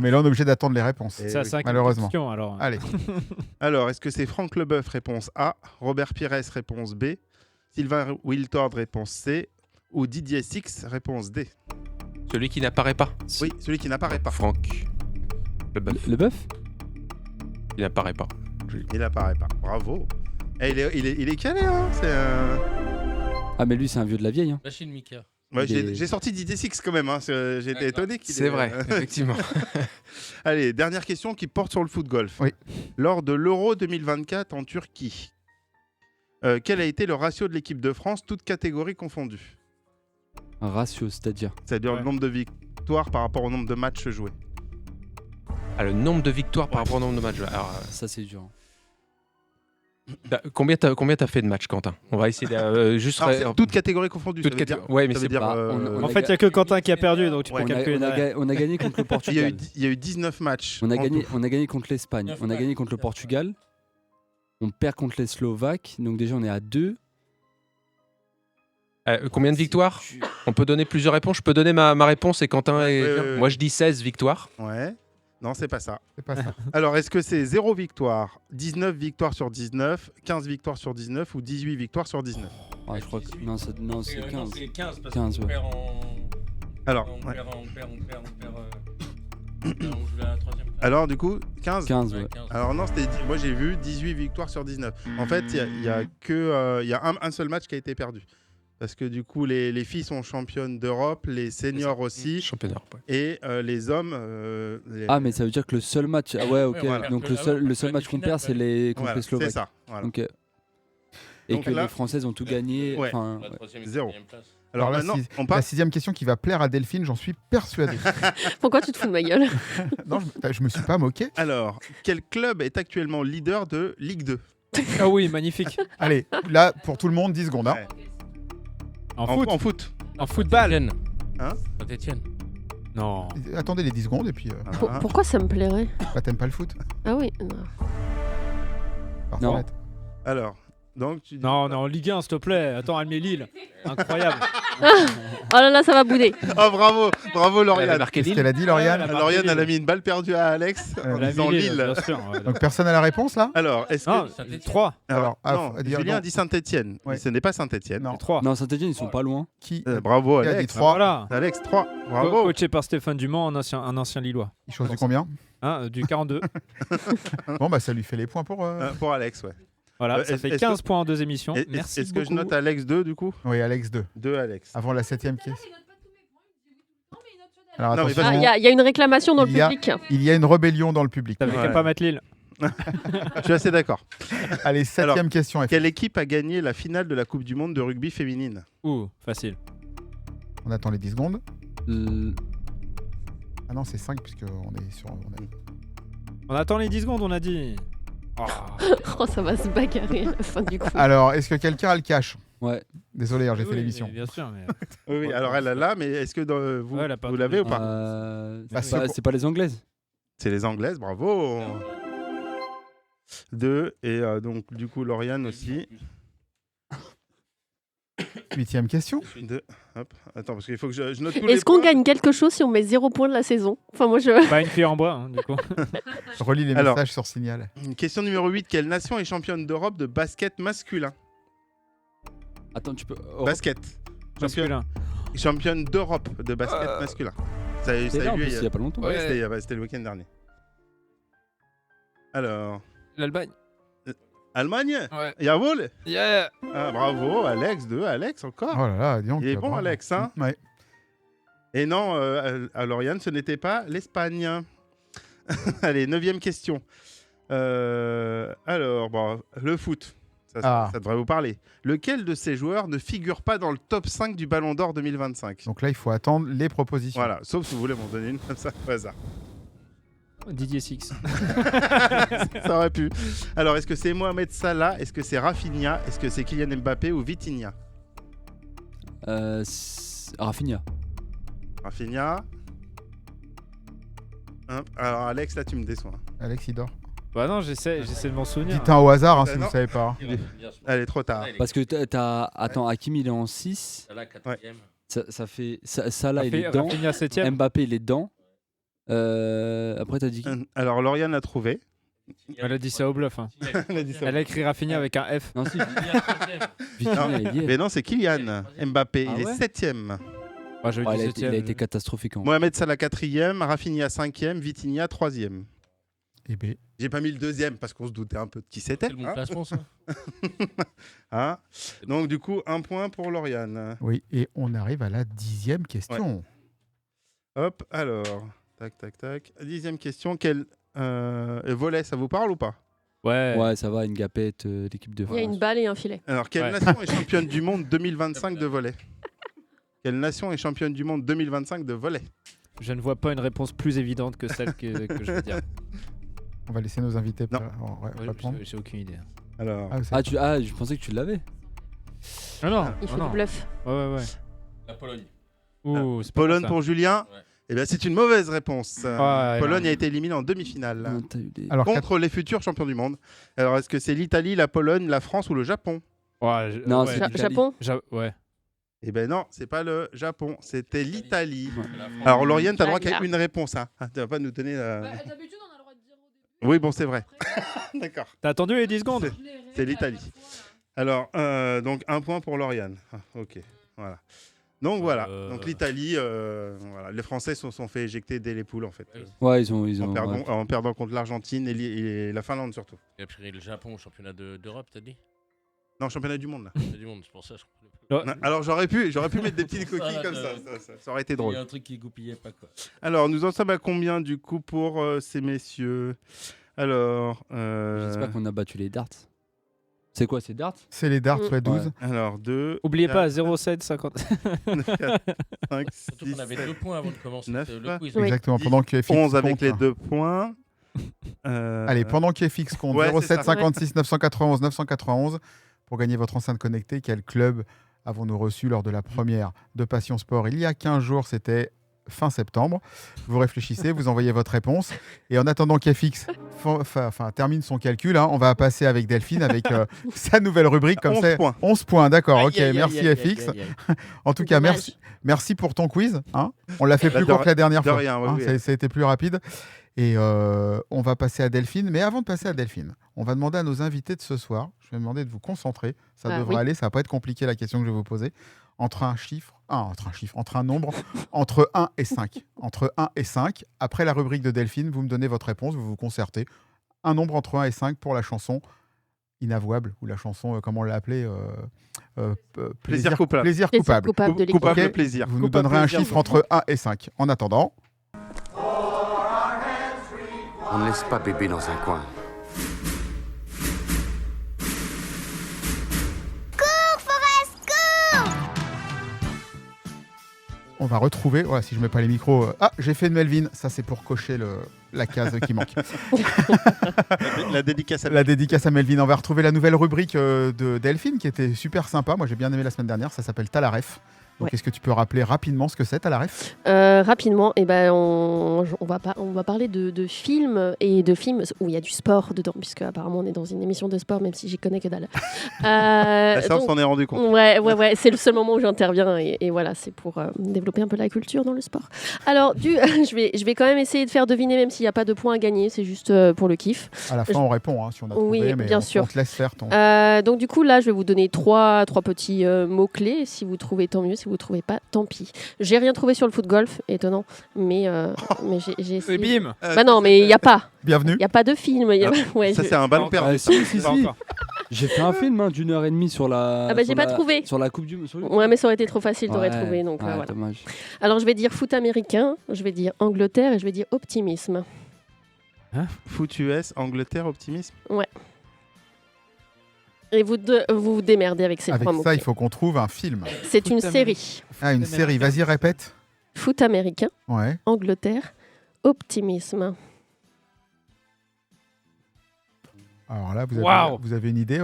Mais là, on est obligé d'attendre les réponses. Malheureusement. Question, alors. Allez. Alors, est-ce que c'est Franck Leboeuf, réponse A, Robert Pires, réponse B, Sylvain Wiltord, réponse C, ou Didier Six, réponse D ? Celui qui n'apparaît pas. Oui, celui qui n'apparaît pas. Franck Leboeuf ? Il n'apparaît pas. Il n'apparaît pas. Bravo. Et il est calé, hein. Ah, mais lui, c'est un vieux de la vieille. Hein. Machine Mika. Ouais, j'ai sorti Didier Six quand même. Hein. J'ai été étonné qu'il C'est vrai, effectivement. Allez, dernière question qui porte sur le foot golf. Oui. Lors de l'Euro 2024 en Turquie, quel a été le ratio de l'équipe de France, toutes catégories confondues ? Un ratio, c'est-à-dire ? C'est-à-dire le nombre de victoires par rapport au nombre de matchs joués. Le nombre de victoires par rapport au nombre de matchs. Alors, ça, c'est dur. Combien t'as fait de matchs, Quentin ? On va essayer de juste. Toutes catégories confondues. Ouais, mais c'est en fait, il n'y a que Quentin qui a perdu, donc tu peux calculer. On a gagné contre le Portugal. Il y a eu 19 matchs. On a gagné contre l'Espagne. On a gagné contre le Portugal. On perd contre les Slovaques. Donc déjà, on est à 2. Combien de victoires ? On peut donner plusieurs réponses. Je peux donner ma réponse et Quentin. Moi, je dis 16 victoires. Ouais. Non, c'est pas ça. C'est pas ça. Alors, est-ce que c'est 0 victoire, 19 victoires sur 19, 15 victoires sur 19 ou 18 victoires sur 19 Je crois que... Non, c'est 15. C'est 15 parce 15, qu'on perd Alors, On ouais. perd. On joue la troisième place. Alors, du coup, 15 15, ouais. 15. Alors non, moi j'ai vu 18 victoires sur 19. En fait, il y a un seul match qui a été perdu. Parce que du coup, les filles sont championnes d'Europe, les seniors aussi, Champion d'Europe. Ouais. et les hommes. Ah, mais ça veut dire que le seul match. Ah ouais, ok. Ouais, voilà. Donc Ah ouais, le seul la match qu'on finale, perd, c'est les contre Voilà, les Slovaques. c'est ça. Voilà. Ok. Et Donc que là- les Françaises ont tout gagné. Ouais. Enfin, La ouais. troisième et Zéro. quatrième place. Alors la maintenant, six- on La passe. 6e question qui va plaire à Delphine, j'en suis persuadé. Pourquoi tu te fous de ma gueule? Non, je me suis pas moqué. Alors, quel club est actuellement leader de Ligue 2 Ah oui, magnifique. Allez, là, pour tout le monde, 10 secondes. Hein. Ouais. En foot. En foot. En football. Hein Saint-Etienne. Non. Attendez les 10 secondes et puis. Voilà. Pourquoi ça me plairait? Bah, t'aimes pas le foot? Ah oui. Non. Par Non. honnête. Alors, donc tu dis. Non, non, Ligue 1, s'il te plaît. Attends, Almé Lille. Incroyable. Oh là là, ça va bouder. Oh bravo, bravo Elle avait Lauriane. marqué Qu'est-ce Lille. qu'elle a dit, Lauriane? Ouais, elle a Lauriane, marqué elle a Lille. mis une balle perdue à Alex en Elle a disant mis Lille. bien sûr. ouais. Donc personne n'a la réponse là? Alors, est-ce Non, que. 3. Alors, non, à dire Julien non. dit Saint-Etienne. Ouais. Ce n'est pas Saint-Etienne. Non. 3. Non, Saint-Etienne, ils sont pas loin. Qui Bravo, qui a dit Alex. 3? Voilà. Alex, 3. Bravo. Coaché par Stéphane Dumont, un ancien Lillois. Il choisit combien? Hein, du 42. Bon, bah ça lui fait les points pour. Pour Alex, ouais. Voilà, ça est-ce- fait est-ce 15 que- points en 2 émissions. Est- Merci Est-ce que je beaucoup. note Alex 2 du coup? Oui, Alex 2. 2 Alex. Avant la 7e question. Alors Non, mais attention, parce Ah, il y a une réclamation dans le Il y a- public. il y a une rébellion dans le public. T'avais Ouais. qu'à pas mettre Lille. Je suis assez d'accord. Allez, 7e Alors, question. Quelle équipe a gagné la finale de la Coupe du Monde de rugby féminine? Ouh, facile. On attend les 10 secondes. L- Ah non, c'est 5 puisque on est sur. On attend les 10 secondes, on a dit. Oh. Oh, ça va se bagarrer à la fin du coup. Alors, est-ce que quelqu'un a le cash? Ouais. Désolé, hein, j'ai Oui, fait l'émission. mais bien sûr, mais. Oui, alors elle a là, mais est-ce que vous, Ouais, elle a pas vous l'avez ou entendu. pas? C'est pas les Anglaises. C'est les Anglaises, bravo. 2 et donc du coup Lauriane aussi. 8e question. 2. Hop, attends parce qu'il faut que je note tous les Est-ce qu'on points. gagne quelque chose si on met 0 point de la saison? Enfin, moi je. Pas une cuillère en bois, hein, du coup. Relis les Alors, messages sur Signal. Question numéro 8. Quelle nation est championne d'Europe de basket masculin? Attends, tu peux. Basket. Masculin. Championne d'Europe de basket masculin. Ça a C'est là, en eu plus, il y a pas longtemps. Ouais, Ouais. c'était le week-end dernier. Alors, L'Allemagne. Allemagne? Ouais. Jawohl. Yeah. Ah, bravo, Alex, 2, Alex encore. Oh là là, dis donc. Il est bon, bravo. Alex, hein? Ouais. Et non, à Lauriane, ce n'était pas l'Espagne. Allez, 9e question. Alors, bon, le foot, ça devrait vous parler. Lequel de ces joueurs ne figure pas dans le top 5 du Ballon d'Or 2025? Donc là, il faut attendre les propositions. Voilà, sauf si vous voulez m'en donner une comme ça, au hasard. Didier Six. Ça aurait pu. Alors, est-ce que c'est Mohamed Salah? Est-ce que c'est Rafinha? Est-ce que c'est Kylian Mbappé ou Vitinha? Rafinha. Rafinha. Alors, Alex, là, tu me déçois. Alex, il dort. Bah non, j'essaie de m'en souvenir. Dites un au hasard hein, si Non. vous savez pas. Elle est trop tard. Parce que t'as. Attends, Hakim il est en 6. Salah, 4ème. Ça fait. Salah il est Rafinha, dedans. Rafinha, 7ème. Mbappé il est dedans. Après t'as dit qui? Alors, Lauriane l'a trouvé. Elle a dit ça au bluff. Hein. Elle a dit ça. Elle a écrit Rafinha avec un F. Non, si. Non, Vitinha, il y est. mais non, c'est Kylian Mbappé. Ah il ouais est 7ème. Ah, j'avais Ouais, dit il a été 7ème. catastrophique. En Mohamed Salah 4ème, Rafinha 5ème, Vitinha 3ème. Eh ben, J'ai pas mis le 2ème parce qu'on se doutait un peu de qui c'était. C'est le bon classement, ça. Hein. Donc du coup, 1 point pour Lauriane. oui, et on arrive à la 10e question. Hop, alors, tac, tac, tac. 10e question, quel volet, ça vous parle ou pas? Ouais. Ouais, ça va, une gapette, l'équipe de Il y a France. une balle et un filet. Alors, quelle Ouais. nation est championne du monde 2025 de volley? Quelle nation est championne du monde 2025 de volley? Je ne vois pas une réponse plus évidente que celle que je vais dire. On va laisser nos invités Non. Ouais, répondre. j'ai aucune idée. Alors, Je pensais que tu l'avais. Ah non. Il ah fait non. du bluff. Ouais. La Pologne. Ouh, c'est pas Pologne bon, ça. pour Julien. Ouais. Eh bien, c'est une mauvaise réponse. Ouais, Pologne non. a été éliminée en demi-finale Non, t'as eu des- Alors, contre les futurs champions du monde. Alors, est-ce que c'est l'Italie, la Pologne, la France ou le Japon? Ouais, Non, ouais. c'est l'Italie. Japon. Ouais. Eh ben non, c'est pas le Japon, c'était l'Italie. La France. Alors, Lauriane, t'as le droit qu'à Là. une réponse. Hein. Ah, tu vas pas nous donner. D'habitude, on a le droit de dire au début. Oui, bon, c'est vrai. D'accord. T'as attendu les 10 secondes? C'est l'Italie. Alors, donc 1 point pour Lauriane. Ah, ok, voilà. Donc voilà, donc l'Italie, voilà. Les Français se sont fait éjecter dès les poules en fait. Ouais, ils ont en perdant contre l'Argentine et la Finlande surtout. Et puis le Japon au championnat d'Europe, t'as dit? Non, championnat du monde là. Championnat du monde, c'est pour ça. Alors j'aurais pu mettre des petites coquilles comme ça aurait été drôle. Il y a un truc qui goupillait pas quoi. Alors nous en sommes à combien du coup pour ces messieurs? Alors, j'espère qu'on a battu les darts. C'est quoi, c'est darts? C'est les darts, ouais, 12. Ouais. Alors, 2. Oubliez pas, 0,7, 50. 4, 5, 6, on avait 2 points avant de commencer 9, le quiz. Exactement, pendant que FX 11 avec compte. les 2 points. Allez, pendant que FX compte, Ouais, 07 56 991 991 pour gagner votre enceinte connectée. Quel club avons-nous reçu lors de la première de Passion Sport il y a 15 jours? C'était fin septembre. Vous réfléchissez, vous envoyez votre réponse. Et en attendant qu'FX termine son calcul, hein, on va passer avec Delphine avec sa nouvelle rubrique. Comme 11 points. 11 points, d'accord. Ok, Aïe, merci aïe, FX. aïe, aïe. En tout cas, merci pour ton quiz. Hein. On l'a fait plus court que la dernière fois. Rien, hein, oui. ça a été plus rapide. Et on va passer à Delphine. Mais avant de passer à Delphine, on va demander à nos invités de ce soir, je vais demander de vous concentrer. Ça devrait aller, ça va pas être compliqué la question que je vais vous poser. Entre un nombre, entre 1 et 5. Entre 1 et 5. Après la rubrique de Delphine, vous me donnez votre réponse, vous vous concertez. Un nombre entre 1 et 5 pour la chanson Inavouable, ou la chanson, comment on l'a appelée Plaisir coupable. Plaisir coupable. Coupable Okay. plaisir. Vous nous donnerez un chiffre entre 1 et 5. En attendant... On ne laisse pas bébé dans un coin. On va retrouver, voilà, si je mets pas les micros, j'ai fait une Melvin, ça c'est pour cocher la case qui manque. La dédicace à Melvin. On va retrouver la nouvelle rubrique de Delphine qui était super sympa. Moi j'ai bien aimé la semaine dernière, ça s'appelle T'as la ref. Donc est-ce que tu peux rappeler rapidement ce que c'est, T'as la ref? Rapidement, on va parler de films et de films où il y a du sport dedans, puisque apparemment on est dans une émission de sport, même si j'y connais que dalle. Ça, on s'en est rendu compte. Ouais, c'est le seul moment où j'interviens et voilà, c'est pour développer un peu la culture dans le sport. Alors, je vais quand même essayer de faire deviner, même s'il n'y a pas de points à gagner, c'est juste pour le kiff. À la fin, on répond hein, si on a trouvé, mais bien sûr. On te laisse faire ton... donc du coup, là, je vais vous donner trois petits mots-clés. Si vous trouvez, tant mieux. Si vous trouvez pas, tant pis. J'ai rien trouvé sur le foot golf, étonnant, mais j'ai essayé. Et bim. Bah non, mais il y a pas. Bienvenue. Il y a pas de film. Ça c'est un ballon perdu. Si. J'ai fait un film d'1h30 sur la. Ah bah j'ai pas trouvé. Sur la Coupe du Monde. Ouais, mais ça aurait été trop facile, t'aurais trouvé. Donc voilà. Dommage. Alors je vais dire foot américain, je vais dire Angleterre et je vais dire optimisme. Foot US, Angleterre, optimisme. Ouais. Et vous vous démerdez avec ces trois mots. Avec ça, il faut qu'on trouve un film. C'est une série. Ah, une série. Vas-y, répète. Foot américain. Ouais. Angleterre. Optimisme. Alors là, vous avez une idée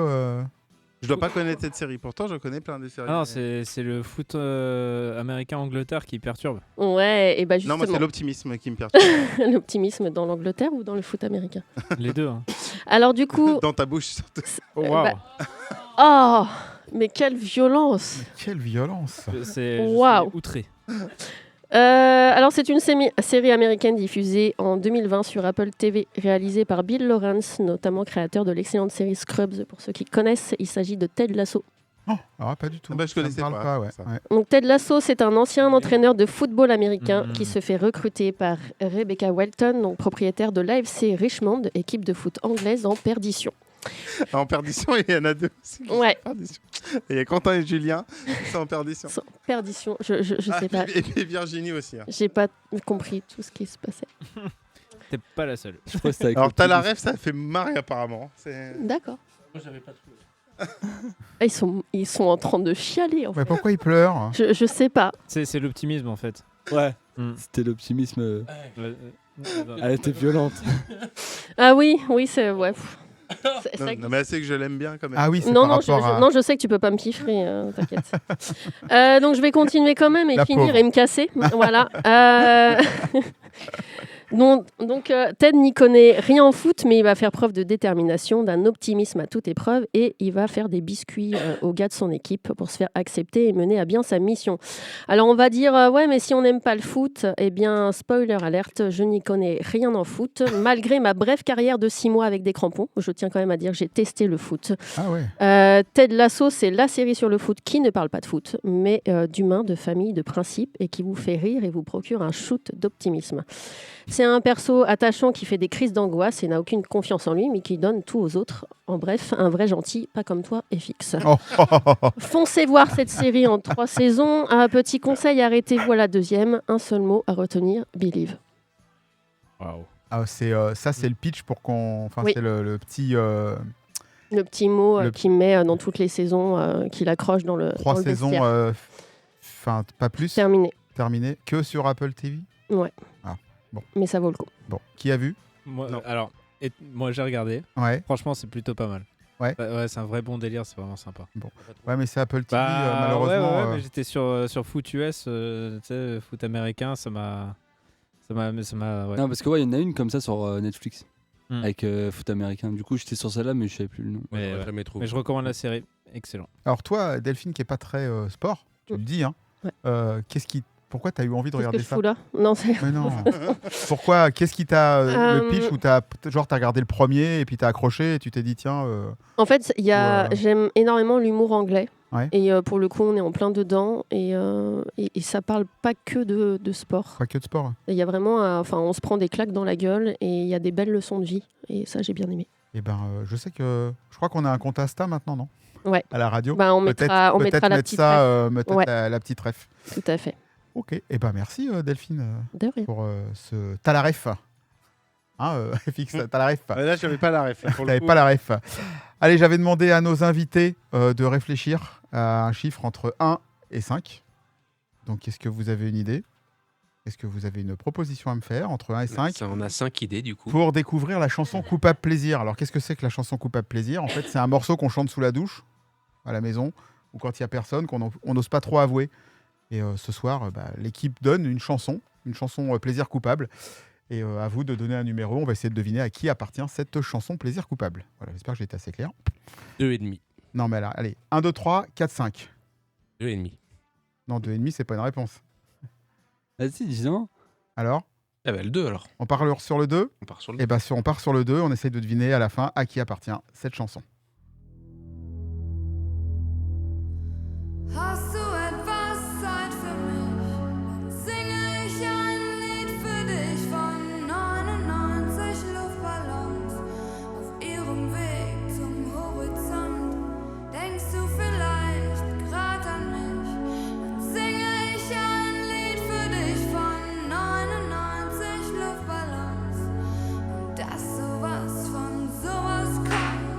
Je dois pas connaître cette série. Pourtant, je connais plein de séries. Ah non, c'est le foot américain-Angleterre qui perturbe. Ouais, et bah justement. Non, moi, c'est l'optimisme qui me perturbe. L'optimisme dans l'Angleterre ou dans le foot américain? Les deux. Hein. Alors du coup... Dans ta bouche, surtout. Waouh. Oh, mais quelle violence! Quelle violence! Je suis outré. Alors c'est une série américaine diffusée en 2020 sur Apple TV, réalisée par Bill Lawrence, notamment créateur de l'excellente série Scrubs. Pour ceux qui connaissent, il s'agit de Ted Lasso. Oh, alors pas du tout. Je connaissais pas. Ouais. Donc Ted Lasso, c'est un ancien entraîneur de football américain qui se fait recruter par Rebecca Welton, donc propriétaire de l'AFC Richmond, équipe de foot anglaise en perdition. En perdition, il y en a deux aussi. Ouais. Il y a Quentin et Julien qui sont en perdition. Perdition, je sais pas. Et puis Virginie aussi. Hein. J'ai pas compris tout ce qui se passait. T'es pas la seule. Alors t'as la rêve, ça fait marrer apparemment. D'accord. Moi j'avais pas trouvé. Ils sont en train de chialer. En fait. Mais pourquoi ils pleurent? Je sais pas. C'est l'optimisme en fait. Ouais. C'était l'optimisme. Elle était violente. Ah oui, c'est ouais. Non, mais c'est que je l'aime bien quand même. Ah oui, c'est non, je sais que tu peux pas me piffrer, t'inquiète. Donc je vais continuer quand même et finir et me casser. Voilà. Donc, Ted n'y connaît rien en foot, mais il va faire preuve de détermination, d'un optimisme à toute épreuve, et il va faire des biscuits aux gars de son équipe pour se faire accepter et mener à bien sa mission. Alors on va dire, ouais, mais si on n'aime pas le foot, eh bien, spoiler alerte, je n'y connais rien en foot, malgré ma brève carrière de 6 mois avec des crampons. Je tiens quand même à dire que j'ai testé le foot. Ah ouais. Ted Lasso, c'est la série sur le foot qui ne parle pas de foot, mais d'humains, de famille, de principes, et qui vous fait rire et vous procure un shoot d'optimisme. C'est un perso attachant qui fait des crises d'angoisse et n'a aucune confiance en lui, mais qui donne tout aux autres. En bref, un vrai gentil, pas comme toi, FX. Foncez voir cette série en 3 saisons. Un petit conseil, arrêtez-vous à la 2e. Un seul mot à retenir, believe. Wow. Ah, c'est le pitch pour qu'on... Enfin, oui. C'est le petit... Le petit mot qu'il met dans toutes les saisons, qu'il accroche dans le 3 saisons, enfin, pas plus. Terminé. Que sur Apple TV. Ouais. Ah, bon. Mais ça vaut le coup. Bon. Qui a vu? Moi, alors, moi j'ai regardé. Ouais. Franchement, c'est plutôt pas mal. Ouais. Ouais, c'est un vrai bon délire, c'est vraiment sympa. Bon. Ouais, mais c'est Apple TV, malheureusement. Ouais, mais j'étais sur Foot US, tu sais, foot américain, ça m'a. Ouais. Non, parce que il y en a une comme ça sur Netflix. Avec foot américain. Du coup, j'étais sur celle-là, mais je savais plus le nom. Mais je recommande la série. Excellent. Alors toi, Delphine, qui est pas très sport, tu le dis, hein. Ouais. Pourquoi tu as eu envie de regarder ça? Là non, mais non. Pourquoi? Qu'est-ce qui t'a le pitch où t'as regardé le premier et puis t'as accroché et tu t'es dit tiens. En fait, j'aime énormément l'humour anglais. Ouais. Et pour le coup, on est en plein dedans et ça parle pas que de sport. Pas que de sport. Il y a vraiment, on se prend des claques dans la gueule et il y a des belles leçons de vie et ça, j'ai bien aimé. Et je crois qu'on a un compte Insta maintenant, non? Ouais. À la radio. On mettra la petite ref. La petite ref. Tout à fait. Ok. Et merci Delphine pour ce t'as la ref. Hein, FX, t'as la ref. Là, j'avais pas la ref. T'avais pas la ref. Allez, j'avais demandé à nos invités de réfléchir à un chiffre entre 1 et 5. Donc, est-ce que vous avez une idée? Est-ce que vous avez une proposition à me faire entre 1 et 5? On a 5 idées, du coup. Pour découvrir la chanson Coupable Plaisir. Alors, qu'est-ce que c'est que la chanson Coupable Plaisir? En fait, c'est un morceau qu'on chante sous la douche, à la maison, ou quand il n'y a personne, qu'on n'ose pas trop avouer. Et ce soir, l'équipe donne une chanson Plaisir Coupable. Et à vous de donner un numéro. On va essayer de deviner à qui appartient cette chanson Plaisir Coupable. Voilà, j'espère que j'ai été assez clair. 2,5. Non, mais allez, 1, 2, 3, 4, 5. 2,5. Non, 2,5, c'est pas une réponse. Vas-y, dis-en. Alors? Le 2, alors. On part sur le 2? On part sur le 2. Eh on part sur le 2. On essaye de deviner à la fin à qui appartient cette chanson. Hast du etwas Zeit für mich? Singe ich ein Lied für dich von 99 Luftballons auf ihrem Weg zum Horizont. Denkst du vielleicht grad an mich? Dann singe ich ein Lied für dich von 99 Luftballons und dass sowas von sowas kommt.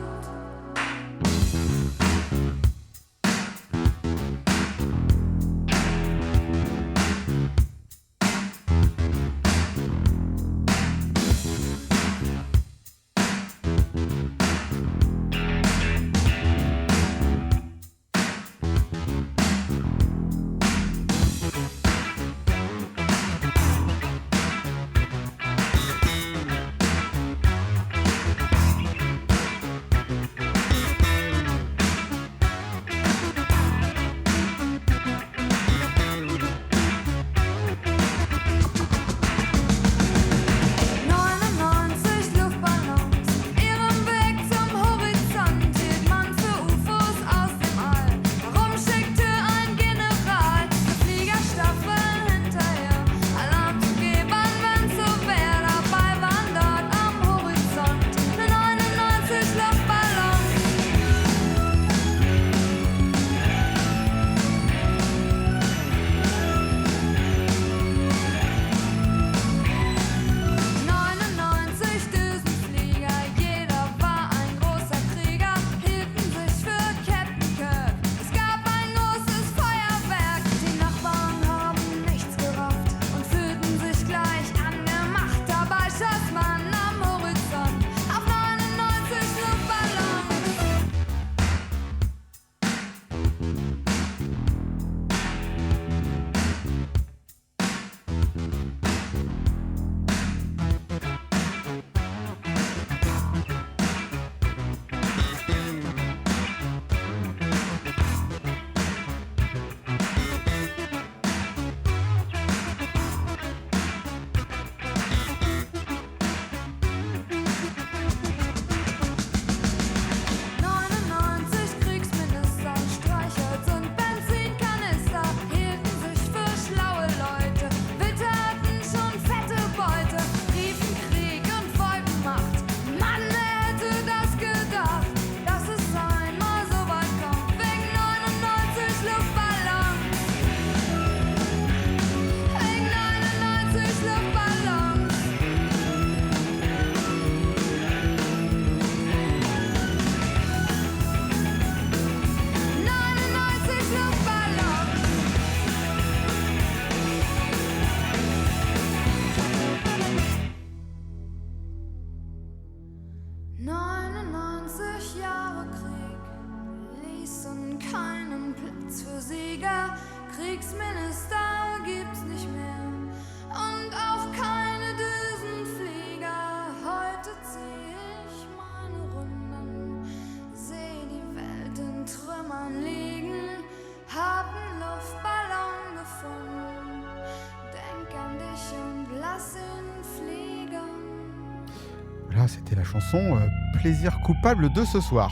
Voilà, c'était la chanson Plaisir coupable de ce soir.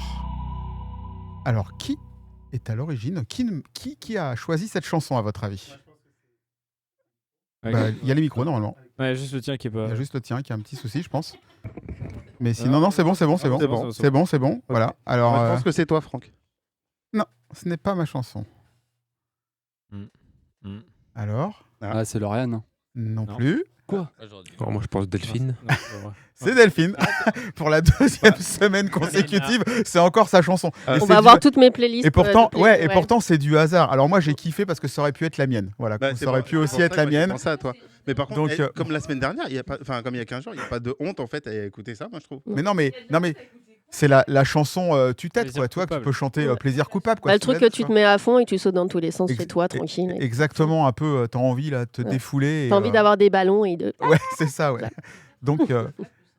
Alors, qui est à l'origine ? Qui a choisi cette chanson, à votre avis ? Il y a les micros, normalement. Ouais, juste le tien qui est pas... Il y a juste le tien qui a un petit souci, je pense. Mais sinon, non, c'est bon. Voilà. Alors, je pense que c'est toi, Franck. Non, ce n'est pas ma chanson. Alors ? Ah, c'est Lauriane. Non plus. Quoi ? Moi, je pense Delphine. C'est Delphine. Pour la deuxième semaine consécutive, c'est encore sa chanson. On va avoir toutes mes playlists. Et pourtant, pourtant, c'est du hasard. Alors moi, j'ai kiffé parce que ça aurait pu être la mienne. Voilà, ça aurait pu aussi être la mienne. Je pensais à toi. Mais par contre, Donc, comme la semaine dernière, comme il y a 15 jours, il n'y a pas de honte en fait à écouter ça, moi je trouve. Mais non, mais c'est la chanson tue-tête, quoi. Toi, que tu peux chanter Plaisir coupable, quoi. Le truc que tu te mets à fond et tu sautes dans tous les sens chez toi, tranquille. Exactement, un peu. T'as envie là, de te défouler. T'as envie d'avoir des ballons et de. Ouais, c'est ça, ouais. Donc.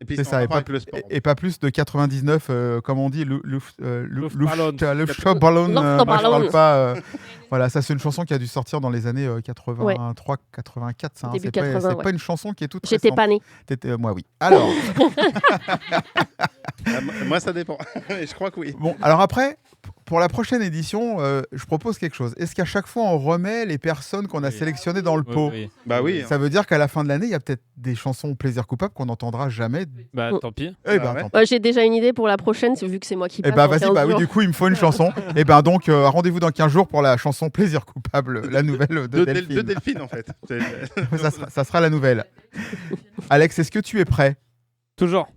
C'est ça, et pas plus de 99, comme on dit, Luftballon. Je parle pas. Voilà, ça c'est une chanson qui a dû sortir dans les années 83, 84. Ça, Début c'est 80, pas une chanson qui est toute J'étais pas née. Moi, oui. Alors. Moi, ça dépend. Je crois que oui. Bon, alors après, pour la prochaine édition, je propose quelque chose. Est-ce qu'à chaque fois, on remet les personnes qu'on a sélectionnées dans le pot ? Bah oui. Ça veut dire qu'à la fin de l'année, il y a peut-être des chansons plaisir coupable qu'on n'entendra jamais. Bah tant pis. Tant pis. J'ai déjà une idée pour la prochaine, vu que c'est moi qui passe. Vas-y, oui, du coup, il me faut une chanson. Et donc, rendez-vous dans 15 jours pour la chanson Plaisir coupable, la nouvelle de Delphine. De Delphine, en fait. ça sera la nouvelle. Alex, est-ce que tu es prêt ? Toujours.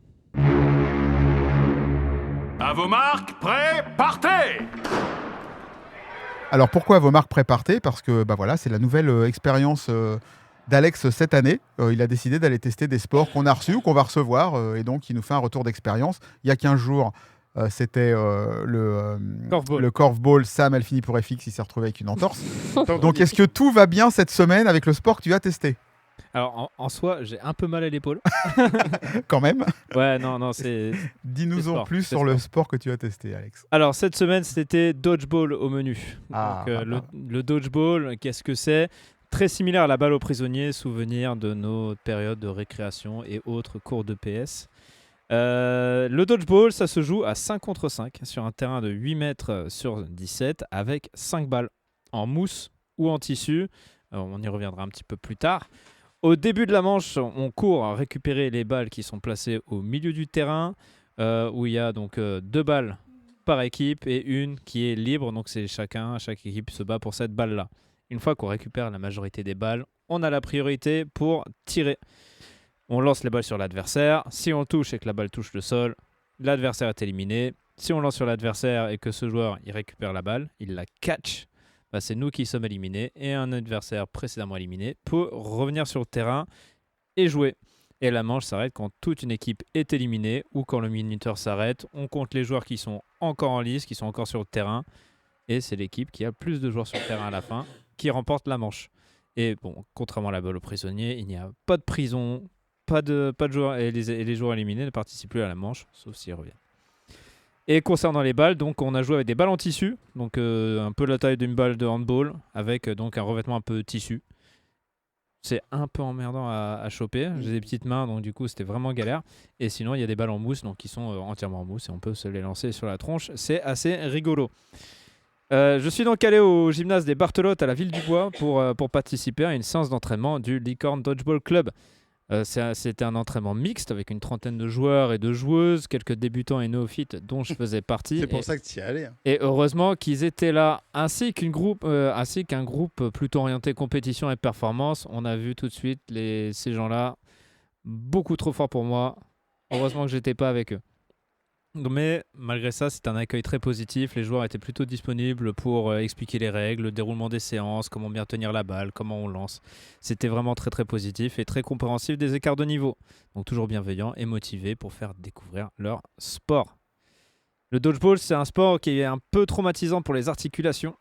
À vos marques, prêts, partez! Alors pourquoi à vos marques, prêts, partez ? Parce que c'est la nouvelle expérience d'Alex cette année. Il a décidé d'aller tester des sports qu'on a reçus ou qu'on va recevoir. Et donc, il nous fait un retour d'expérience. Il y a 15 jours, c'était le Korfball. Sam, elle finit pour FX, il s'est retrouvé avec une entorse. Donc, est-ce que tout va bien cette semaine avec le sport que tu as testé ? Alors, en soi, j'ai un peu mal à l'épaule. Quand même. Ouais, non, c'est... Dis-nous en plus sur le sport que tu as testé, Alex. Alors, cette semaine, c'était dodgeball au menu. Le dodgeball, qu'est-ce que c'est ? Très similaire à la balle aux prisonniers, souvenir de nos périodes de récréation et autres cours de PS. Le dodgeball, ça se joue à 5 contre 5 sur un terrain de 8 mètres sur 17 avec 5 balles en mousse ou en tissu. On y reviendra un petit peu plus tard. Au début de la manche, on court à récupérer les balles qui sont placées au milieu du terrain, où il y a donc 2 balles par équipe et une qui est libre. Donc c'est chaque équipe se bat pour cette balle-là. Une fois qu'on récupère la majorité des balles, on a la priorité pour tirer. On lance les balles sur l'adversaire. Si on touche et que la balle touche le sol, l'adversaire est éliminé. Si on lance sur l'adversaire et que ce joueur il récupère la balle, il la catch, c'est nous qui sommes éliminés et un adversaire précédemment éliminé peut revenir sur le terrain et jouer. Et la manche s'arrête quand toute une équipe est éliminée ou quand le minuteur s'arrête. On compte les joueurs qui sont encore en lice, qui sont encore sur le terrain. Et c'est l'équipe qui a plus de joueurs sur le terrain à la fin qui remporte la manche. Et bon, contrairement à la balle aux prisonniers, il n'y a pas de prison, pas de joueurs, et les joueurs éliminés ne participent plus à la manche, sauf s'ils reviennent. Et concernant les balles, donc on a joué avec des balles en tissu, donc un peu la taille d'une balle de handball, avec donc un revêtement un peu tissu. C'est un peu emmerdant à choper. J'ai des petites mains, donc du coup c'était vraiment galère. Et sinon il y a des balles en mousse, donc qui sont entièrement en mousse et on peut se les lancer sur la tronche. C'est assez rigolo. Je suis donc allé au gymnase des Barthelotes à la Ville du Bois pour participer à une séance d'entraînement du Licorne Dodgeball Club. C'était un entraînement mixte avec une trentaine de joueurs et de joueuses, quelques débutants et néophytes dont je faisais partie. C'est pour ça que tu y allais. Et heureusement qu'ils étaient là, ainsi qu'un groupe plutôt orienté compétition et performance. On a vu tout de suite ces gens-là beaucoup trop forts pour moi. Heureusement que j'étais pas avec eux. Mais malgré ça, c'est un accueil très positif. Les joueurs étaient plutôt disponibles pour expliquer les règles, le déroulement des séances, comment bien tenir la balle, comment on lance. C'était vraiment très très positif et très compréhensif des écarts de niveau. Donc toujours bienveillant et motivé pour faire découvrir leur sport. Le dodgeball, c'est un sport qui est un peu traumatisant pour les articulations,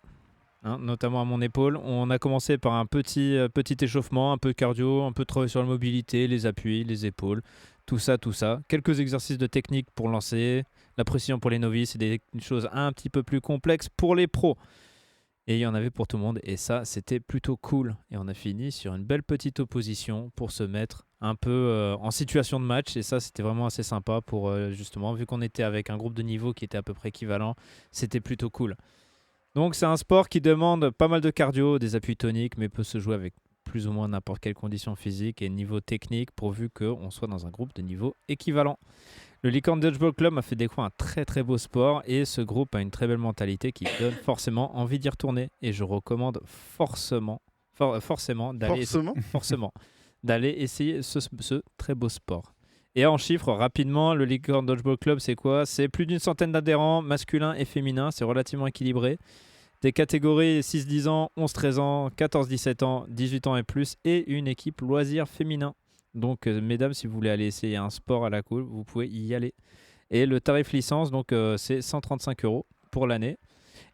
notamment à mon épaule. On a commencé par un petit échauffement, un peu cardio, un peu de travail sur la mobilité, les appuis, les épaules. Tout ça. Quelques exercices de technique pour lancer, la précision pour les novices et des choses un petit peu plus complexes pour les pros. Et il y en avait pour tout le monde. Et ça, c'était plutôt cool. Et on a fini sur une belle petite opposition pour se mettre un peu en situation de match. Et ça, c'était vraiment assez sympa pour justement, vu qu'on était avec un groupe de niveau qui était à peu près équivalent, c'était plutôt cool. Donc c'est un sport qui demande pas mal de cardio, des appuis toniques, mais peut se jouer avec plus ou moins n'importe quelle condition physique et niveau technique, pourvu qu'on soit dans un groupe de niveau équivalent. Le Licorne Dodgeball Club m'a fait découvrir un très très beau sport et ce groupe a une très belle mentalité qui donne forcément envie d'y retourner. Et je recommande forcément d'aller essayer ce très beau sport. Et en chiffres, rapidement, le Licorne Dodgeball Club, c'est quoi ? C'est plus d'une centaine d'adhérents, masculins et féminins. C'est relativement équilibré. Des catégories 6-10 ans, 11-13 ans, 14-17 ans, 18 ans et plus, et une équipe loisirs féminin. Donc, mesdames, si vous voulez aller essayer un sport à la cool, vous pouvez y aller. Et le tarif licence, donc, c'est 135 € pour l'année.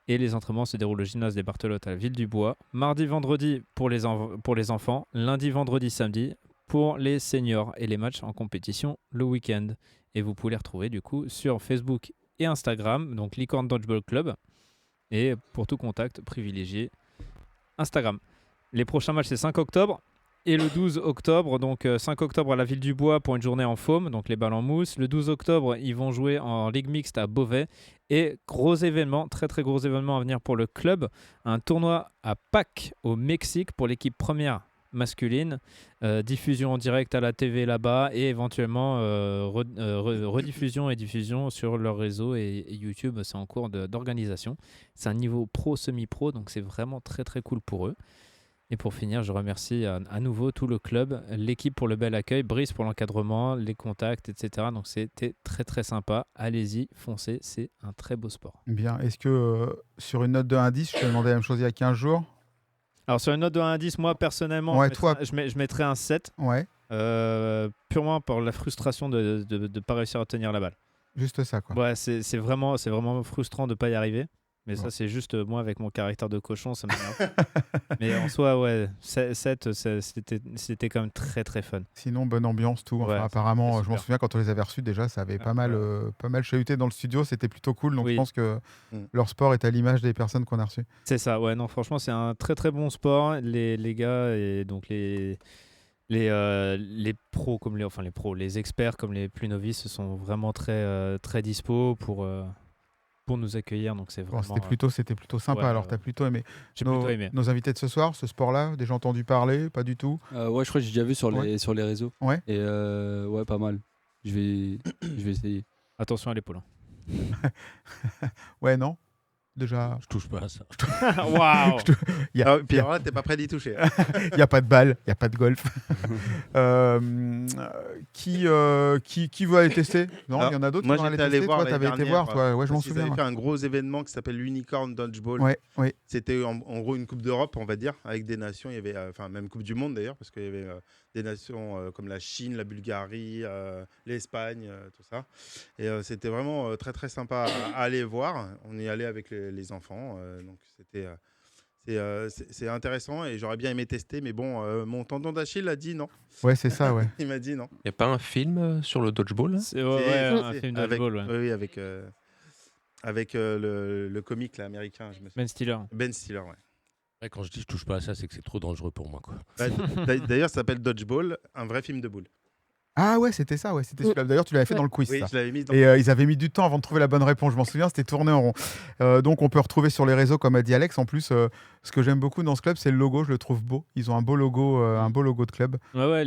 Et les entraînements se déroulent au gymnase des Barthelotes à la Ville du Bois. Mardi, vendredi pour les enfants. Lundi, vendredi, samedi pour les seniors. Et les matchs en compétition le week-end. Et vous pouvez les retrouver du coup sur Facebook et Instagram. Donc Licorne Dodgeball Club. Et pour tout contact, privilégiez Instagram. Les prochains matchs, c'est 5 octobre. Et le 12 octobre, donc 5 octobre à la Ville du Bois pour une journée en foam, donc les balles en mousse. Le 12 octobre, ils vont jouer en Ligue mixte à Beauvais. Et gros événement, très très gros événement à venir pour le club. Un tournoi à Pâques au Mexique pour l'équipe première masculine. Diffusion en direct à la TV là-bas et éventuellement rediffusion et diffusion sur leur réseau et YouTube. C'est en cours d'organisation. C'est un niveau pro, semi-pro, donc c'est vraiment très très cool pour eux. Et pour finir, je remercie à nouveau tout le club, l'équipe pour le bel accueil, Brice pour l'encadrement, les contacts, etc. Donc c'était très très sympa. Allez-y, foncez, c'est un très beau sport. Bien. Est-ce que sur une note de 1 à 10, je te demandais la même chose il y a 15 jours ? Alors sur une note de 1 à 10, moi personnellement, je mettrais un 7. Ouais. Purement pour la frustration de ne pas réussir à tenir la balle. Juste ça, quoi. Ouais, c'est vraiment frustrant de ne pas y arriver. Mais ça, c'est juste moi avec mon caractère de cochon, ça m'énerve. Mais en soi, ouais, 7, c'était quand même très très fun. Sinon, bonne ambiance, tout. Enfin, apparemment, je m'en souviens quand on les avait reçus déjà, ça avait pas mal chahuté dans le studio, c'était plutôt cool. Donc je pense que leur sport est à l'image des personnes qu'on a reçues. C'est ça, ouais, non, franchement, c'est un très très bon sport. Les gars et donc les pros comme les experts comme les plus novices sont vraiment très très dispo pour nous accueillir, donc c'est vraiment c'était plutôt sympa. Alors t'as plutôt aimé. J'ai plutôt aimé nos invités de ce soir, ce sport-là, déjà entendu parler, pas du tout. Ouais, je crois que j'ai déjà vu sur les réseaux. Ouais. Et ouais, pas mal. Je vais essayer. Attention à l'épaule. Ouais, non. Déjà, je touche pas à ça. Waouh. Puis alors là, t'es pas prêt d'y toucher. Il n'y a pas de balle, il n'y a pas de golf. Qui veut aller tester ? Non, il y en a d'autres qui vont aller tester. Toi, tu avais été voir. Toi, ouais, je m'en souviens. Ils avaient fait un gros événement qui s'appelle l'Unicorn Dodgeball. Ouais. C'était en gros une Coupe d'Europe, on va dire, avec des nations. Il y avait, même Coupe du Monde d'ailleurs, parce qu'il y avait des nations comme la Chine, la Bulgarie, l'Espagne, tout ça. Et c'était vraiment très très sympa à aller voir. On y allait avec les enfants, donc c'est intéressant et j'aurais bien aimé tester, mais bon, mon tendon d'Achille a dit non. Ouais, c'est ça, ouais. Il m'a dit non. Il n'y a pas un film sur le dodgeball ? Un film dodgeball, ouais. Oui, avec le comique là, américain. Ben Stiller. Ben Stiller, ouais. Ouais, quand je dis je touche pas à ça, c'est que c'est trop dangereux pour moi, quoi. D'ailleurs, ça s'appelle Dodgeball, un vrai film de boules. Ah ouais, c'était ça, ouais. C'était celui-là. D'ailleurs, tu l'avais fait dans le quiz. Oui, ça. je l'avais mis dans Et ils avaient mis du temps avant de trouver la bonne réponse. Je m'en souviens, c'était tourné en rond. Donc, on peut retrouver sur les réseaux, comme a dit Alex. En plus, ce que j'aime beaucoup dans ce club, c'est le logo. Je le trouve beau. Ils ont un beau logo de club. Ouais,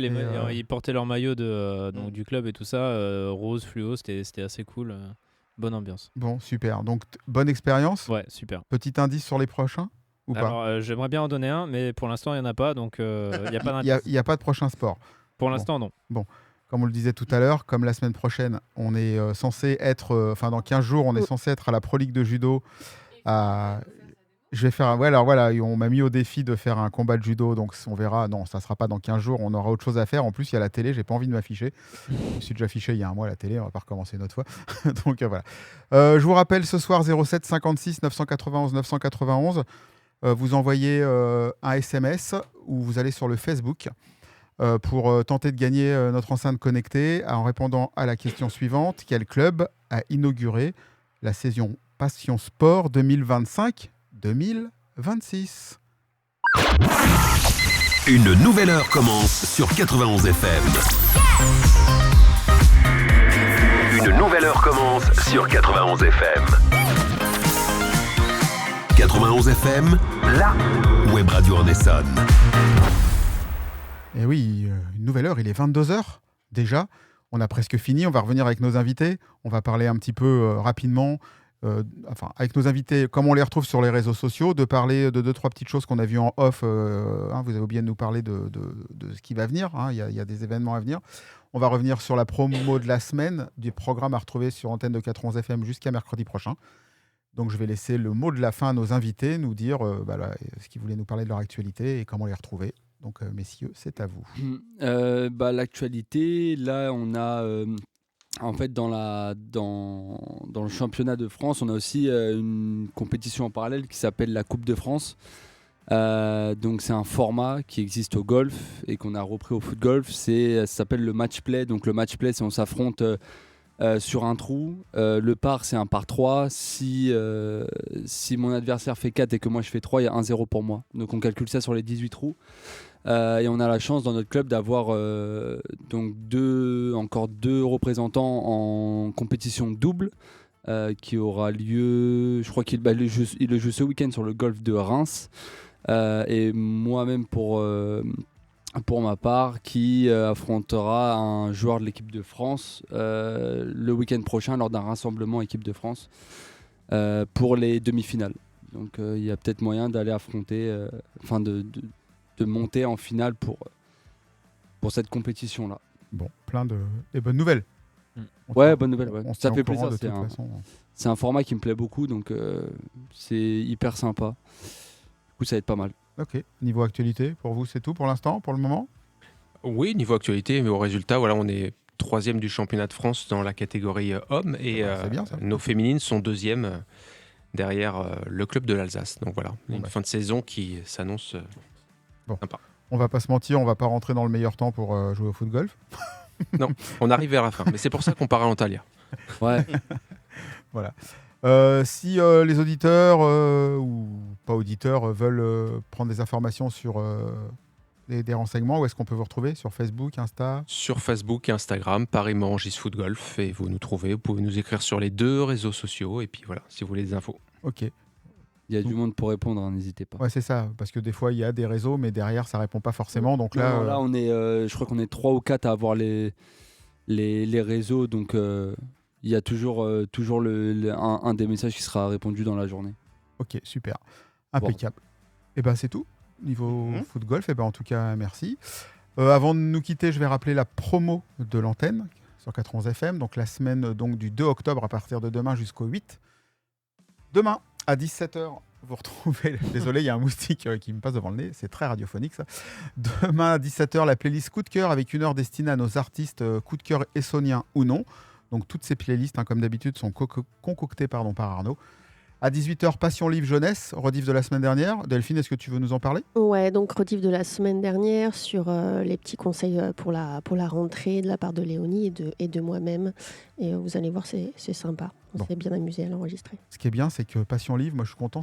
ils portaient leur maillot du club et tout ça, rose fluo. C'était assez cool. Bonne ambiance. Bon, super. Donc, bonne expérience. Ouais, super. Petit indice sur les prochains ou Alors, pas j'aimerais bien en donner un, mais pour l'instant, il n'y en a pas. Donc, il n'y a pas d'indice. Il n'y a pas de prochain sport. Pour l'instant, non. Bon. Comme on le disait tout à l'heure, comme la semaine prochaine, on est censé être, dans 15 jours, on est censé être à la Pro League de judo. Je vais faire, alors voilà, on m'a mis au défi de faire un combat de judo, donc on verra. Non, ça ne sera pas dans 15 jours, on aura autre chose à faire. En plus, il y a la télé, j'ai pas envie de m'afficher. Je me suis déjà affiché il y a un mois à la télé, on va pas recommencer une autre fois. Donc voilà. Je vous rappelle, ce soir, 07 56 991 991, vous envoyez un SMS ou vous allez sur le Facebook. Pour tenter de gagner notre enceinte connectée en répondant à la question suivante. Quel club a inauguré la saison Passion Sport 2025-2026 ? 26. Une nouvelle heure commence sur 91 FM. Une nouvelle heure commence sur 91 FM. 91 FM, la web radio en Essonne. Et oui, une nouvelle heure, il est 22h déjà. On a presque fini, on va revenir avec nos invités. On va parler un petit peu rapidement, avec nos invités, comme on les retrouve sur les réseaux sociaux, de parler de 2-3 petites choses qu'on a vues en off. Vous avez oublié de nous parler de ce qui va venir. Il y a des événements à venir. On va revenir sur la promo de la semaine, du programme à retrouver sur antenne de 91 FM jusqu'à mercredi prochain. Donc je vais laisser le mot de la fin à nos invités, nous dire ce qu'ils voulaient nous parler de leur actualité et comment les retrouver. Donc messieurs, c'est à vous. L'actualité, là on a en fait dans le championnat de France, on a aussi une compétition en parallèle qui s'appelle la Coupe de France. Donc c'est un format qui existe au golf et qu'on a repris au foot golf. Ça s'appelle le match play. Donc le match play, c'est on s'affronte sur un trou. Le par, c'est un par 3. Si mon adversaire fait 4 et que moi je fais 3, il y a 1-0 pour moi. Donc on calcule ça sur les 18 trous. Et on a la chance dans notre club d'avoir encore deux représentants en compétition double qui aura lieu, je crois qu'il le joue ce week-end sur le golf de Reims. Et moi-même pour ma part qui affrontera un joueur de l'équipe de France le week-end prochain lors d'un rassemblement équipe de France pour les demi-finales. Donc il y a peut-être moyen d'aller affronter, de monter en finale pour cette compétition-là. Bon, plein de bonnes nouvelles. Bonne nouvelle. Ouais. Ça fait plaisir. C'est un format qui me plaît beaucoup, donc c'est hyper sympa. Du coup, ça va être pas mal. Ok. Niveau actualité, pour vous, c'est tout pour l'instant, pour le moment ? Oui, niveau actualité, mais au résultat, voilà, on est 3e du championnat de France dans la catégorie hommes et bien, ça. Nos féminines sont 2e derrière le club de l'Alsace. Donc voilà, une fin de saison qui s'annonce sympa. On va pas se mentir, on va pas rentrer dans le meilleur temps pour jouer au foot golf. Non, on arrive vers la fin, mais c'est pour ça qu'on part à Antalya. Ouais. Voilà. Si les auditeurs ou pas auditeurs veulent prendre des informations sur des renseignements, où est-ce qu'on peut vous retrouver ? Sur Facebook, Insta ? Sur Facebook et Instagram, pareillement Gis Foot Golf, et vous nous trouvez. Vous pouvez nous écrire sur les 2 réseaux sociaux, et puis voilà, si vous voulez des infos. Ok. Il y a du monde pour répondre, hein, n'hésitez pas. Ouais, c'est ça, parce que des fois il y a des réseaux, mais derrière ça répond pas forcément. Donc là, là on est, je crois qu'on est 3 ou 4 à avoir les réseaux, donc il y a toujours un des messages qui sera répondu dans la journée. Ok, super, impeccable. Et ben c'est tout niveau foot golf. Et ben en tout cas merci. Avant de nous quitter, je vais rappeler la promo de l'antenne sur 91 FM. Donc la semaine du 2 octobre à partir de demain jusqu'au 8. Demain à 17h, vous retrouvez... Désolé, il y a un moustique qui me passe devant le nez, c'est très radiophonique ça. Demain à 17h, la playlist Coup de cœur avec une heure destinée à nos artistes coup de cœur essonniens ou non. Donc toutes ces playlists, comme d'habitude, sont concoctées par Arnaud. À 18h, Passion Livre Jeunesse, rediff de la semaine dernière. Delphine, est-ce que tu veux nous en parler ? Ouais, donc rediff de la semaine dernière sur les petits conseils pour la rentrée de la part de Léonie et de moi-même. Et vous allez voir, c'est sympa. On s'est bien amusé à l'enregistrer. Ce qui est bien, c'est que Passion Livre, moi je suis content,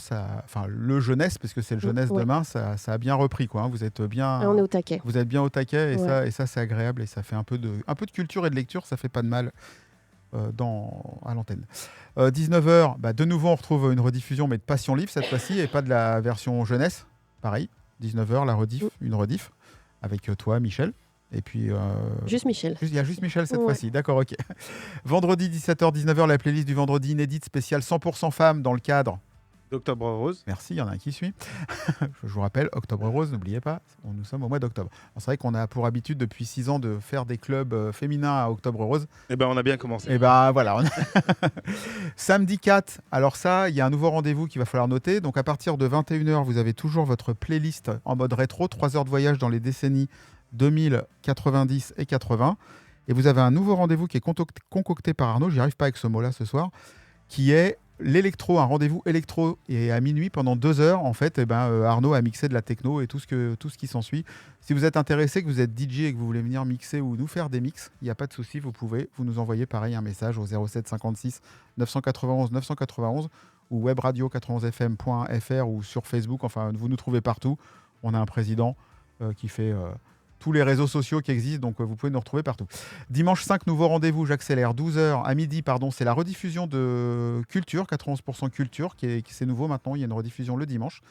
le jeunesse, parce que c'est le jeunesse demain, ça a bien repris, quoi. Vous êtes bien... On est au taquet. Vous êtes bien au taquet, et ça c'est agréable, et ça fait un peu de culture et de lecture, ça fait pas de mal. À l'antenne. 19h, de nouveau on retrouve une rediffusion mais de Passion Livre cette fois-ci et pas de la version jeunesse. Pareil, 19h la rediff, une rediff avec toi Michel. Et puis juste Michel. Il y a juste Michel cette fois-ci, d'accord, ok. Vendredi 17h, 19h, la playlist du vendredi inédite spéciale 100% femmes dans le cadre d'Octobre Rose. Merci, il y en a un qui suit. Je vous rappelle, Octobre Rose, n'oubliez pas, nous sommes au mois d'octobre. C'est vrai qu'on a pour habitude depuis 6 ans de faire des clubs féminins à Octobre Rose. Et ben on a bien commencé. Et ben voilà. Samedi 4, alors ça, il y a un nouveau rendez-vous qu'il va falloir noter. Donc à partir de 21h, vous avez toujours votre playlist en mode rétro, 3 heures de voyage dans les décennies 2000, 90 et 80. Et vous avez un nouveau rendez-vous qui est concocté par Arnaud, j'y arrive pas avec ce mot-là ce soir, qui est l'électro, un rendez-vous électro, et à minuit pendant 2 heures en fait, Arnaud a mixé de la techno et tout ce qui s'ensuit. Si vous êtes intéressé, que vous êtes DJ et que vous voulez venir mixer ou nous faire des mix, il n'y a pas de souci, vous nous envoyer pareil un message au 07 56 991 991 ou webradio91fm.fr ou sur Facebook. Enfin, vous nous trouvez partout. On a un président qui fait tous les réseaux sociaux qui existent, donc vous pouvez nous retrouver partout. Dimanche 5, nouveau rendez-vous, j'accélère, 12h à midi, c'est la rediffusion de Culture, 91% Culture, c'est nouveau maintenant, il y a une rediffusion le dimanche.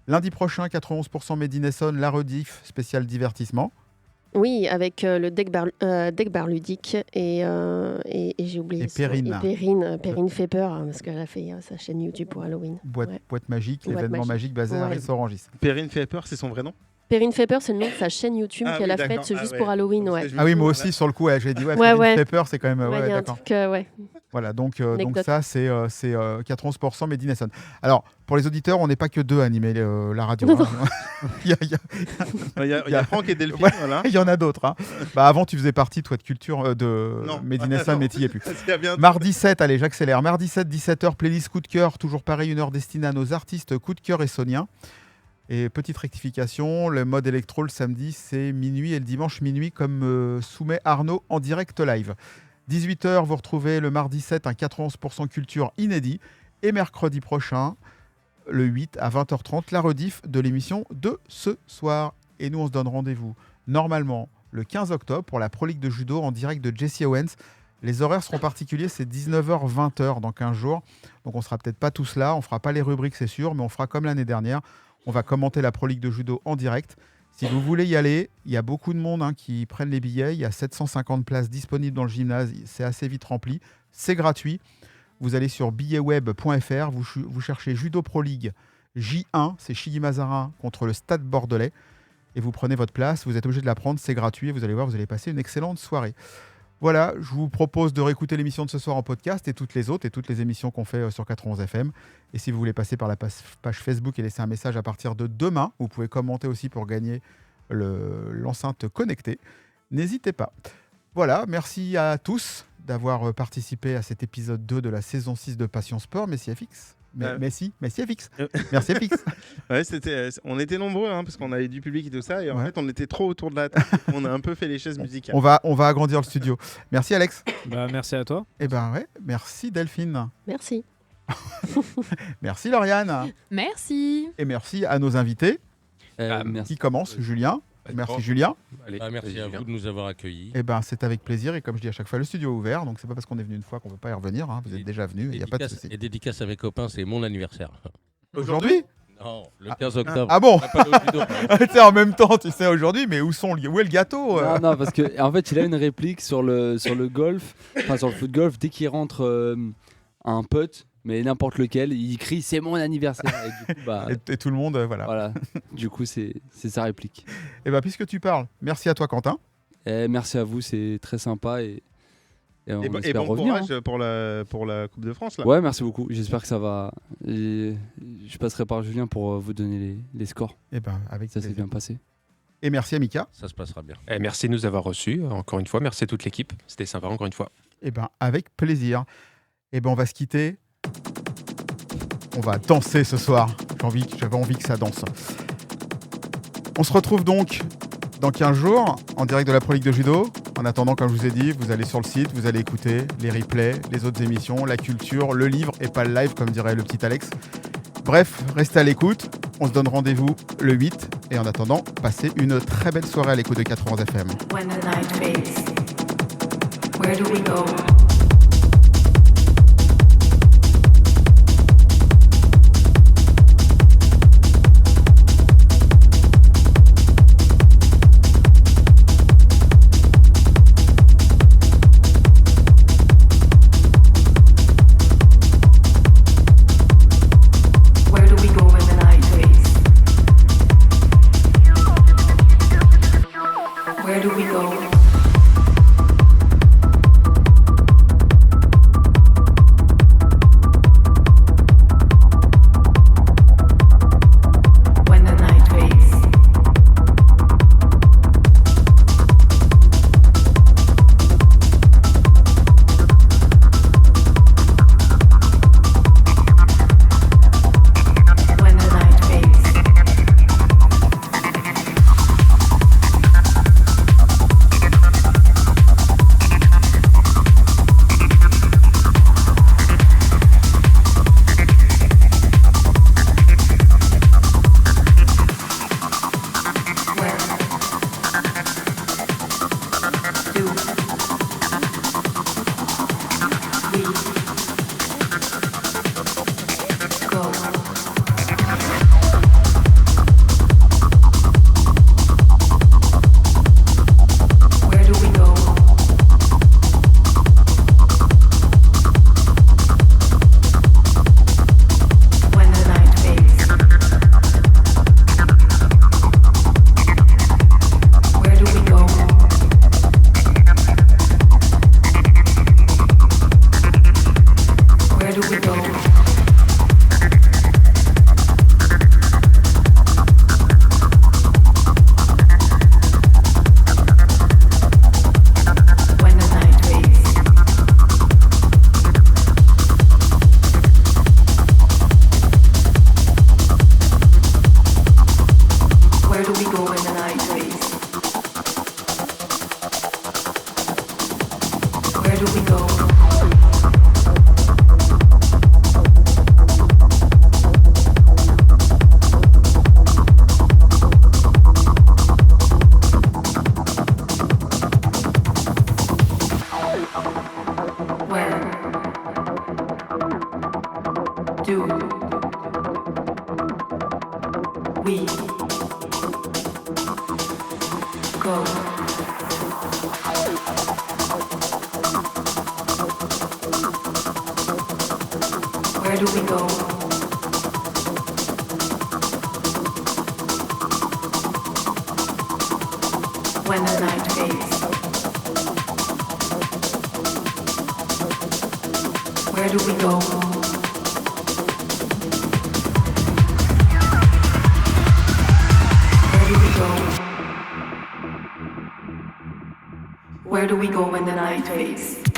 Lundi prochain, 91% Made in Essonne, la rediff spéciale divertissement. Oui, avec le deck bar ludique et j'ai oublié. Et Perrine. Perrine fait peur parce qu'elle a fait sa chaîne YouTube pour Halloween. Boîte magique, l'événement magique basé à Rissorangis. Perrine fait peur, c'est son vrai nom? Perrine fait peur, c'est le nom de sa chaîne YouTube qu'elle a faite juste pour Halloween. Ouais. Ah oui, moi aussi, sur le coup, j'ai dit Perrine fait peur, c'est quand même. Ouais, y a d'accord. Un truc, Voilà, donc ça, c'est 91% Made in Essonne. Alors, pour les auditeurs, on n'est pas que deux à animer la radio. Il y a Franck et Delphine. Voilà. Il y en a d'autres. Hein. Avant, tu faisais partie, toi, de Culture de Made in Essonne, mais tu n'y es plus. Mardi 7, allez, j'accélère. Mardi 7, 17h, playlist coup de cœur. Toujours pareil, une heure destinée à nos artistes coup de cœur essonniens. Et petite rectification, le mode électro le samedi c'est minuit et le dimanche minuit comme soumet Arnaud en direct live. 18h, vous retrouvez le mardi 7 un 91% culture inédit et mercredi prochain, le 8 à 20h30, la rediff de l'émission de ce soir. Et nous on se donne rendez-vous normalement le 15 octobre pour la Pro League de judo en direct de Jesse Owens. Les horaires seront particuliers, c'est 19h, 20h dans 15 jours. Donc on sera peut-être pas tous là, on fera pas les rubriques c'est sûr, mais on fera comme l'année dernière. On va commenter la Pro League de judo en direct. Si vous voulez y aller, il y a beaucoup de monde qui prennent les billets. Il y a 750 places disponibles dans le gymnase. C'est assez vite rempli. C'est gratuit. Vous allez sur billetweb.fr. Vous cherchez Judo Pro League J1. C'est Shigi Mazara contre le Stade Bordelais. Et vous prenez votre place. Vous êtes obligé de la prendre. C'est gratuit. Et vous allez voir, vous allez passer une excellente soirée. Voilà, je vous propose de réécouter l'émission de ce soir en podcast et toutes les autres et toutes les émissions qu'on fait sur 91 FM. Et si vous voulez passer par la page Facebook et laisser un message à partir de demain, vous pouvez commenter aussi pour gagner l'enceinte connectée. N'hésitez pas. Voilà, merci à tous d'avoir participé à cet épisode 2 de la saison 6 de Passion Sport. Merci FX. Merci FX. Merci FX. Ouais, on était nombreux parce qu'on avait du public et tout ça et en fait on était trop autour de la table. On a un peu fait les chaises musicales. On va agrandir le studio. Merci Alex. Merci à toi. Et merci Delphine. Merci. Merci Lauriane. Merci. Et merci à nos invités. Merci. Qui commence Julien. Merci Julien. Merci à vous de nous avoir accueillis. C'est avec plaisir et comme je dis à chaque fois, le studio est ouvert, donc c'est pas parce qu'on est venu une fois qu'on peut pas y revenir. Vous êtes déjà venu, il n'y a pas de souci. Et dédicace à mes copains, c'est mon anniversaire. Aujourd'hui ? Non, le 15 octobre. Ah bon ? En même temps, tu sais aujourd'hui, mais où est le gâteau ? Non, parce que en fait, il a une réplique sur le golf, sur le foot golf, dès qu'il rentre un putt. Mais n'importe lequel, il crie c'est mon anniversaire. Et, du coup, et tout le monde, voilà. Du coup, c'est sa réplique. Et puisque tu parles, merci à toi, Quentin. Merci à vous, c'est très sympa. Et on espère bon revenir. Courage pour la Coupe de France. Là. Ouais, merci beaucoup. J'espère que ça va. Je passerai par Julien pour vous donner les scores. Avec ça s'est bien passé. Et merci à Mika. Ça se passera bien. Et merci de nous avoir reçus. Encore une fois, merci à toute l'équipe. C'était sympa, encore une fois. Avec plaisir. On va se quitter. On va danser ce soir. J'avais envie que ça danse. On se retrouve donc dans 15 jours en direct de la Pro League de judo. En attendant, comme je vous ai dit, vous allez sur le site, vous allez écouter les replays, les autres émissions, la culture, le livre et pas le live comme dirait le petit Alex. Bref, restez à l'écoute. On se donne rendez-vous le 8 et en attendant, passez une très belle soirée à l'écoute de 91 FM. When the night fades, where do we go? Where do we go? do we go? Where do we go? When the night fades. Where do we go? Where do we go? Where do we go when the night fades?